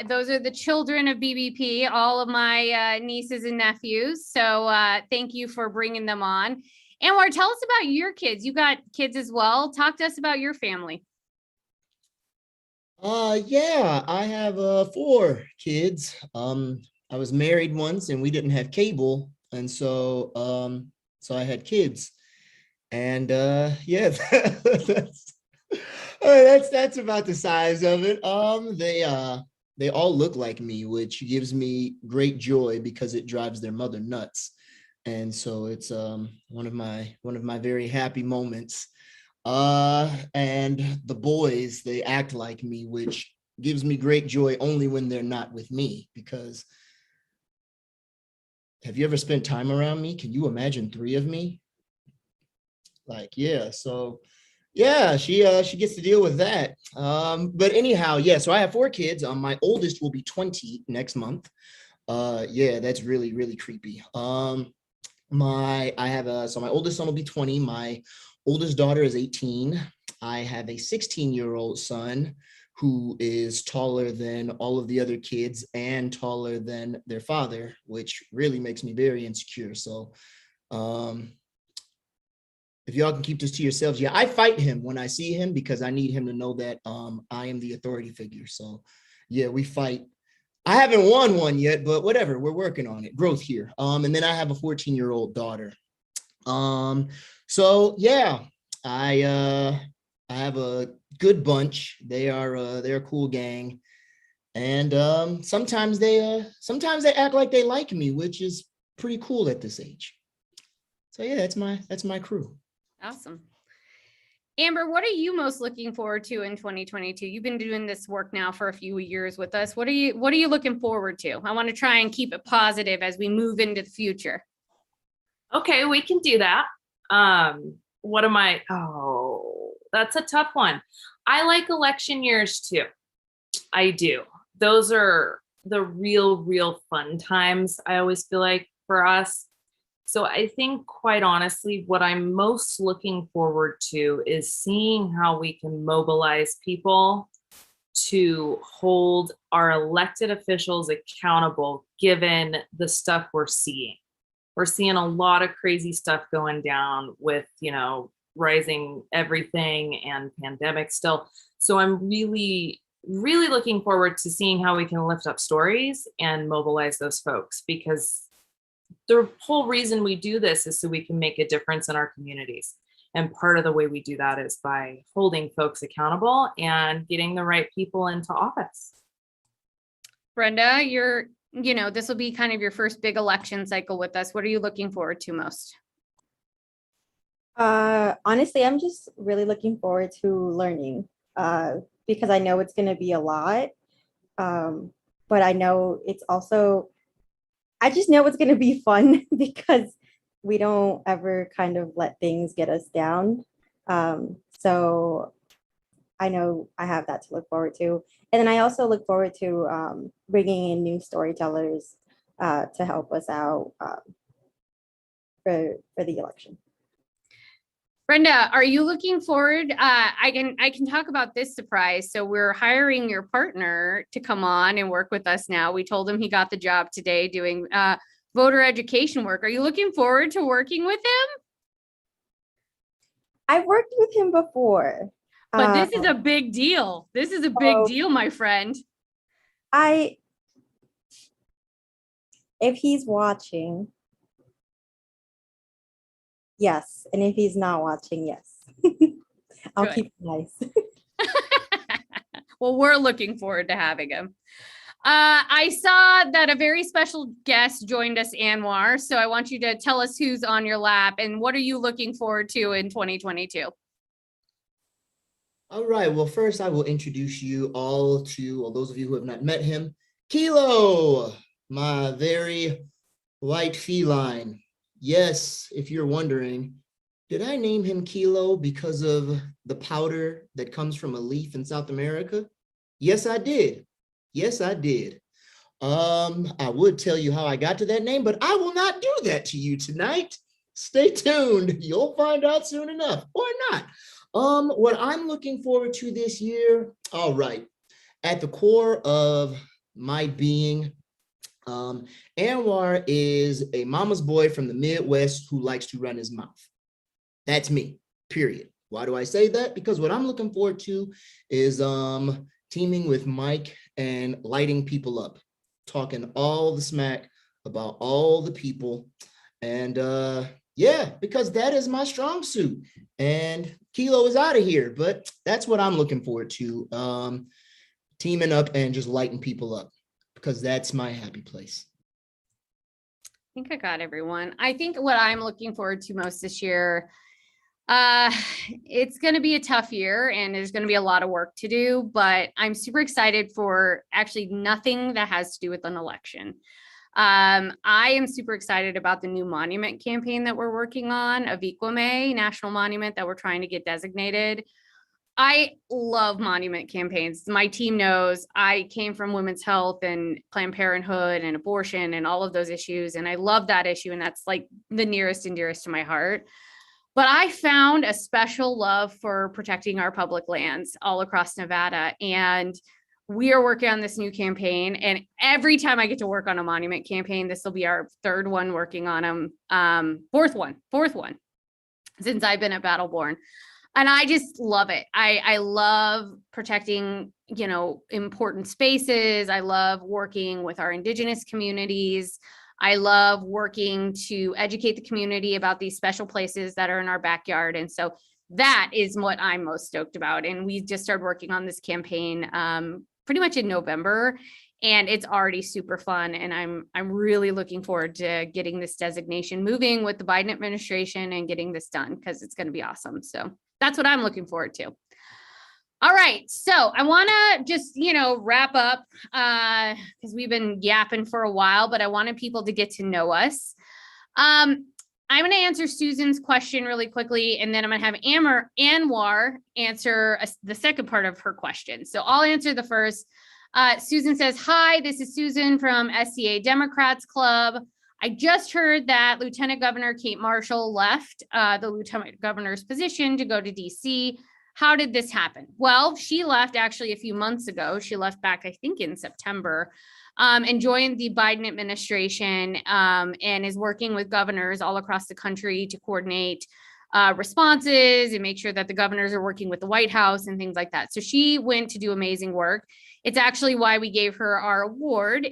Those are the children of BBP, all of my nieces and nephews. So thank you for bringing them on. Anwar, tell us about your kids. You got kids as well. Talk to us about your family. Yeah, I have 4 kids. I was married once and we didn't have cable, and so I had kids. And yeah, that's about the size of it. They all look like me, which gives me great joy because it drives their mother nuts. And so it's one of my very happy moments. And the boys, they act like me, which gives me great joy only when they're not with me, because have you ever spent time around me? Can you imagine 3 of me? Like, yeah, so yeah, she gets to deal with that. But anyhow, yeah, so I have 4 kids. My oldest will be 20 next month. Yeah, that's really, really creepy. So my oldest son will be 20. My oldest daughter is 18. I have a 16-year-old son who is taller than all of the other kids and taller than their father, which really makes me very insecure. So if y'all can keep this to yourselves, yeah, I fight him when I see him because I need him to know that I am the authority figure. So yeah, we fight. I haven't won one yet, but whatever, we're working on it. Growth here. And then I have a 14-year-old daughter. So yeah, I have a good bunch. They're a cool gang. And sometimes they act like they like me, which is pretty cool at this age. So yeah, that's my crew. Awesome. Amber, what are you most looking forward to in 2022? You've been doing this work now for a few years with us. What are you looking forward to? I want to try and keep it positive as we move into the future. Okay, we can do that. What am I? Oh, that's a tough one. I like election years too. I do. Those are the real fun times, I always feel like, for us. So I think, quite honestly, what I'm most looking forward to is seeing how we can mobilize people to hold our elected officials accountable, given the stuff we're seeing. We're seeing a lot of crazy stuff going down with, rising everything and pandemic still. So I'm really looking forward to seeing how we can lift up stories and mobilize those folks, because the whole reason we do this is so we can make a difference in our communities. And part of the way we do that is by holding folks accountable and getting the right people into office. Brenda, this will be kind of your first big election cycle with us. What are you looking forward to most? Honestly, I'm just really looking forward to learning because I know it's going to be a lot. But I know it's also, I just know it's going to be fun because we don't ever kind of let things get us down. So I know I have that to look forward to. And then I also look forward to bringing in new storytellers to help us out for the election. Brenda, are you looking forward? I can talk about this surprise. So we're hiring your partner to come on and work with us now. We told him he got the job today doing voter education work. Are you looking forward to working with him? I've worked with him before. But this is a big deal. This is a big deal, my friend. If he's watching, yes. And if he's not watching, yes. I'll Good. keep it nice. Well, we're looking forward to having him. I saw that a very special guest joined us, Anwar. So I want you to tell us who's on your lap and what are you looking forward to in 2022? All right. Well, first I will introduce you all to, well, those of you who have not met him, Kilo, my very white feline. Yes, if you're wondering, did I name him Kilo because of the powder that comes from a leaf in South America? Yes, I did. Yes, I did. I would tell you how I got to that name, but I will not do that to you tonight. Stay tuned. You'll find out soon enough, or not. What I'm looking forward to this year, all right, at the core of my being, Anwar is a mama's boy from the Midwest who likes to run his mouth. That's me, period. Why do I say that? Because what I'm looking forward to is teaming with Mike and lighting people up, talking all the smack about all the people. And yeah, because that is my strong suit. And Kilo is out of here, but that's what I'm looking forward to, teaming up and just lighting people up, because that's my happy place. I think I got everyone. I think what I'm looking forward to most this year, it's going to be a tough year and there's going to be a lot of work to do, but I'm super excited for actually nothing that has to do with an election. I am super excited about the new monument campaign that we're working on, of Equime National Monument that we're trying to get designated. I love monument campaigns. My team knows I came from women's health and Planned Parenthood and abortion and all of those issues. And I love that issue. And that's like the nearest and dearest to my heart. But I found a special love for protecting our public lands all across Nevada. And we are working on this new campaign. And every time I get to work on a monument campaign, this will be our third one working on them. Fourth one since I've been at Battleborn. And I just love it. I love protecting, important spaces. I love working with our Indigenous communities. I love working to educate the community about these special places that are in our backyard. And so that is what I'm most stoked about. And we just started working on this campaign pretty much in November, and it's already super fun. And I'm really looking forward to getting this designation moving with the Biden administration and getting this done, because it's going to be awesome. So that's what I'm looking forward to. All right. So I want to just, wrap up because we've been yapping for a while, but I wanted people to get to know us. I'm going to answer Susan's question really quickly, and then I'm going to have Anwar answer the second part of her question. So I'll answer the first. Susan says, hi, this is Susan from SCA Democrats Club. I just heard that Lieutenant Governor Kate Marshall left the Lieutenant Governor's position to go to DC. How did this happen? Well, she left actually a few months ago. She left back, I think, in September, and joined the Biden administration and is working with governors all across the country to coordinate responses and make sure that the governors are working with the White House and things like that. So she went to do amazing work. It's actually why we gave her our award.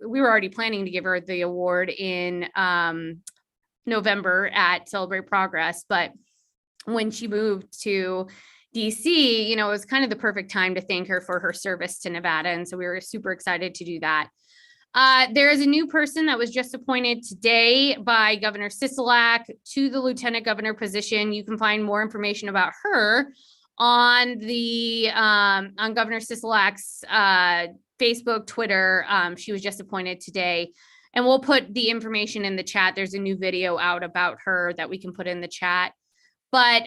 We were already planning to give her the award in November at Celebrate Progress. But when she moved to DC, it was kind of the perfect time to thank her for her service to Nevada. And so we were super excited to do that. There is a new person that was just appointed today by Governor Sisolak to the Lieutenant Governor position. You can find more information about her on the on Governor Sisolak's Facebook, Twitter. She was just appointed today, and we'll put the information in the chat. There's a new video out about her that we can put in the chat. But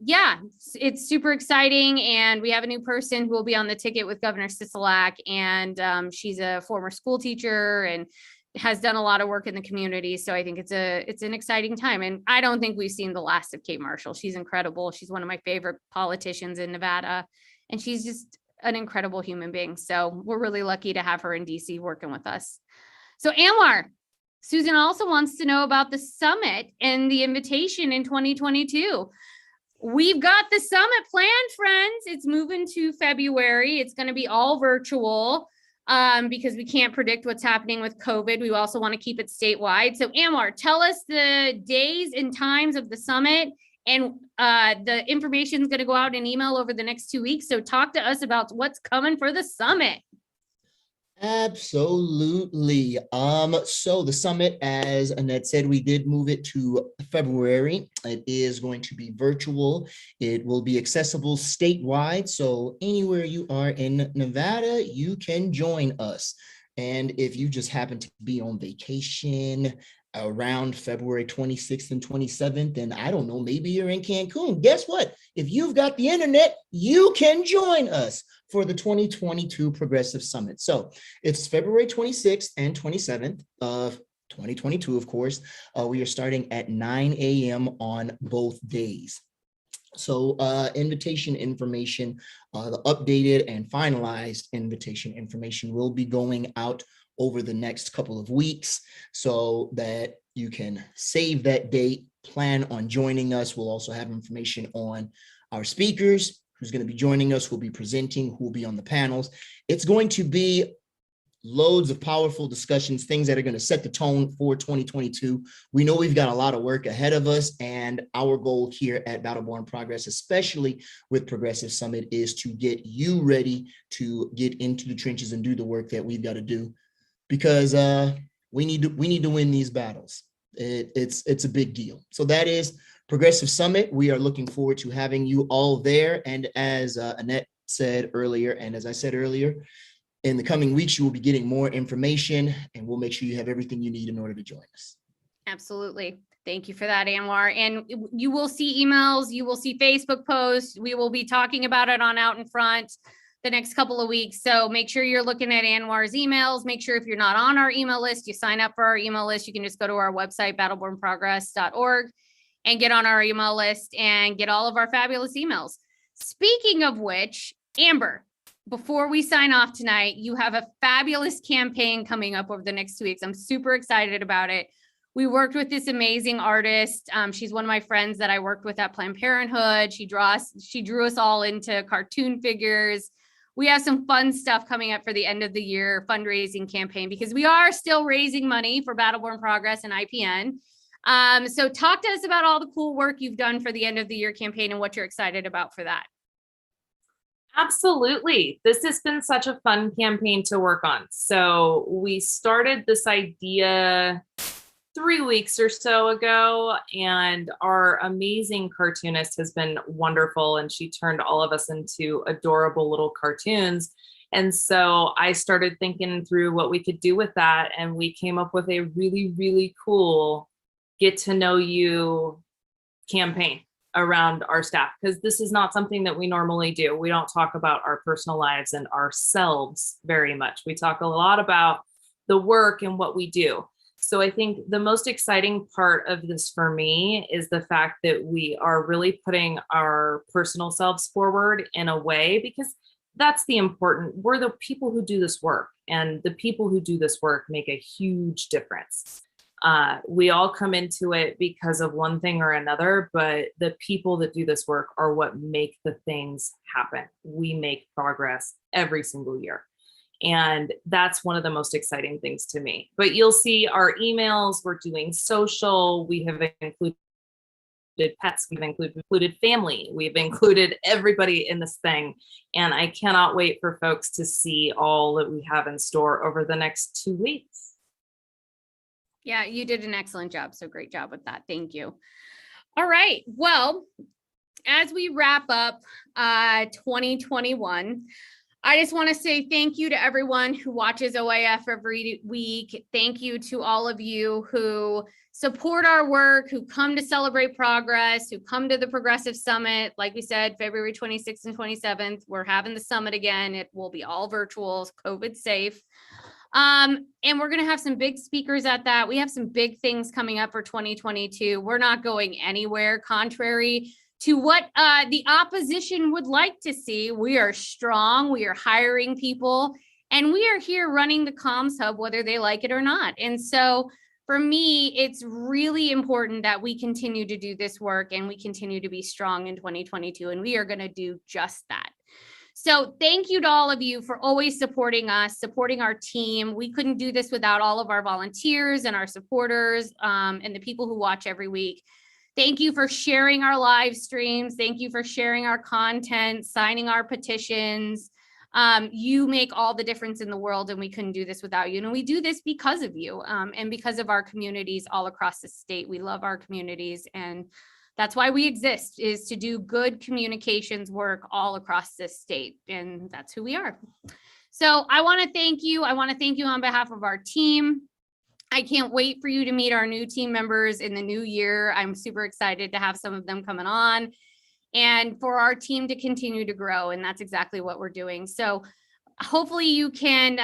yeah, it's super exciting. And we have a new person who will be on the ticket with Governor Sisolak. And she's a former school teacher and has done a lot of work in the community. So I think it's an exciting time. And I don't think we've seen the last of Kate Marshall. She's incredible. She's one of my favorite politicians in Nevada. And she's just an incredible human being. So we're really lucky to have her in DC working with us. So Anwar, Susan also wants to know about the summit and the invitation in 2022. We've got the summit planned, friends. It's moving to February. It's going to be all virtual because we can't predict what's happening with COVID. We also want to keep it statewide. So Anwar, tell us the days and times of the summit, and the information is going to go out in email over the next 2 weeks. So talk to us about what's coming for the summit. Absolutely. So the summit, as Annette said, we did move it to February. It is going to be virtual. It will be accessible statewide. So anywhere you are in Nevada, you can join us. And if you just happen to be on vacation around February 26th and 27th, and I don't know, maybe you're in Cancun, guess what? If you've got the internet, you can join us for the 2022 Progressive Summit. So it's February 26th and 27th of 2022, of course. We are starting at 9 a.m. on both days. So invitation information, the updated and finalized invitation information will be going out over the next couple of weeks so that you can save that date, plan on joining us. We'll also have information on our speakers, who's going to be joining us, who'll be presenting, who will be on the panels. It's going to be loads of powerful discussions, things that are going to set the tone for 2022. We know we've got a lot of work ahead of us, and our goal here at Battleborn Progress, especially with Progressive Summit, is to get you ready to get into the trenches and do the work that we've got to do, because we need to win these battles. It's a big deal. So that is Progressive Summit. We are looking forward to having you all there. And as Annette said earlier, and as I said earlier, in the coming weeks, you will be getting more information, and we'll make sure you have everything you need in order to join us. Absolutely. Thank you for that, Anwar. And you will see emails, you will see Facebook posts. We will be talking about it on Out in Front the next couple of weeks. So make sure you're looking at Anwar's emails. Make sure if you're not on our email list, you sign up for our email list. You can just go to our website, battlebornprogress.org, and get on our email list and get all of our fabulous emails. Speaking of which, Amber, before we sign off tonight, you have a fabulous campaign coming up over the next 2 weeks. I'm super excited about it. We worked with this amazing artist. She's one of my friends that I worked with at Planned Parenthood. She drew us all into cartoon figures. We have some fun stuff coming up for the end of the year fundraising campaign, because we are still raising money for Battleborn Progress and IPN. So talk to us about all the cool work you've done for the end of the year campaign and what you're excited about for that. Absolutely. This has been such a fun campaign to work on. So we started this idea 3 weeks or so ago, and our amazing cartoonist has been wonderful, and she turned all of us into adorable little cartoons. And so I started thinking through what we could do with that, and we came up with a really, really cool get to know you campaign around our staff, because this is not something that we normally do. We don't talk about our personal lives and ourselves very much. We talk a lot about the work and what we do. So I think the most exciting part of this for me is the fact that we are really putting our personal selves forward in a way, because that's we're the people who do this work, and the people who do this work make a huge difference. We all come into it because of one thing or another, but the people that do this work are what make the things happen. We make progress every single year. And that's one of the most exciting things to me. But you'll see our emails, we're doing social, we have included pets, we've included family, we've included everybody in this thing. And I cannot wait for folks to see all that we have in store over the next 2 weeks. Yeah, you did an excellent job. So great job with that. Thank you. All right. Well, as we wrap up 2021, I just want to say thank you to everyone who watches OIF every week. Thank you to all of you who support our work, who come to celebrate progress, who come to the Progressive Summit. Like we said, February 26th and 27th, we're having the summit again. It will be all virtual, COVID safe. And we're going to have some big speakers at that. We have some big things coming up for 2022. We're not going anywhere, contrary to what the opposition would like to see. We are strong, we are hiring people, and we are here running the comms hub, whether they like it or not. And so for me, it's really important that we continue to do this work and we continue to be strong in 2022, and we are going to do just that. So thank you to all of you for always supporting us, supporting our team. We couldn't do this without all of our volunteers and our supporters and the people who watch every week. Thank you for sharing our live streams. Thank you for sharing our content, signing our petitions. You make all the difference in the world, and we couldn't do this without you. And we do this because of you and because of our communities all across the state. We love our communities, and that's why we exist, is to do good communications work all across this state. And that's who we are. So I want to thank you. I want to thank you on behalf of our team. I can't wait for you to meet our new team members in the new year. I'm super excited to have some of them coming on and for our team to continue to grow. And that's exactly what we're doing. So hopefully you can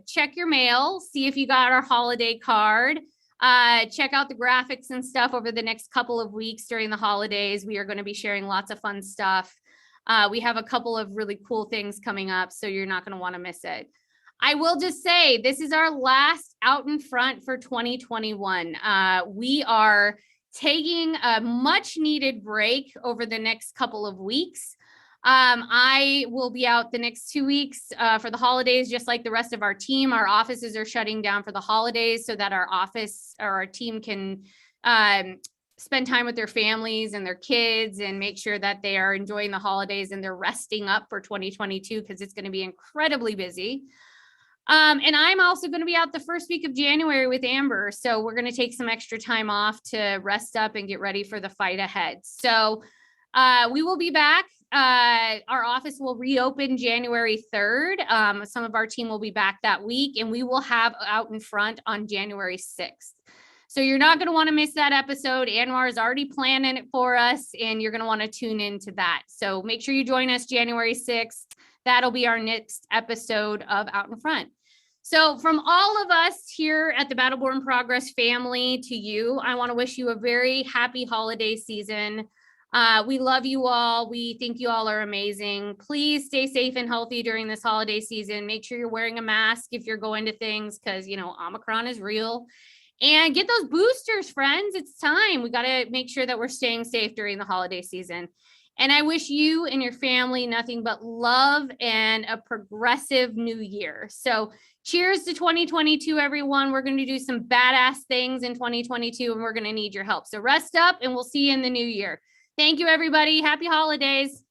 check your mail, see if you got our holiday card, check out the graphics and stuff over the next couple of weeks during the holidays. We are going to be sharing lots of fun stuff. We have a couple of really cool things coming up, so you're not going to want to miss it. I will just say this is our last Out in Front for 2021. We are taking a much needed break over the next couple of weeks. I will be out the next 2 weeks for the holidays, just like the rest of our team. Our offices are shutting down for the holidays so that our office or our team can spend time with their families and their kids and make sure that they are enjoying the holidays and they're resting up for 2022, because it's going to be incredibly busy. And I'm also going to be out the first week of January with Amber. So we're going to take some extra time off to rest up and get ready for the fight ahead. So we will be back. Our office will reopen January 3rd. Some of our team will be back that week, and we will have Out in Front on January 6th. So you're not going to want to miss that episode. Anwar is already planning it for us, and you're going to want to tune into that. So make sure you join us January 6th. That'll be our next episode of Out in Front. So from all of us here at the Battleborn Progress family to you, I want to wish you a very happy holiday season. We love you all. We think you all are amazing. Please stay safe and healthy during this holiday season. Make sure you're wearing a mask if you're going to things, because, you know, Omicron is real. And get those boosters, friends. It's time. We got to make sure that we're staying safe during the holiday season. And I wish you and your family nothing but love and a progressive new year. So cheers to 2022, everyone. We're going to do some badass things in 2022, and we're going to need your help. So rest up, and we'll see you in the new year. Thank you, everybody. Happy holidays.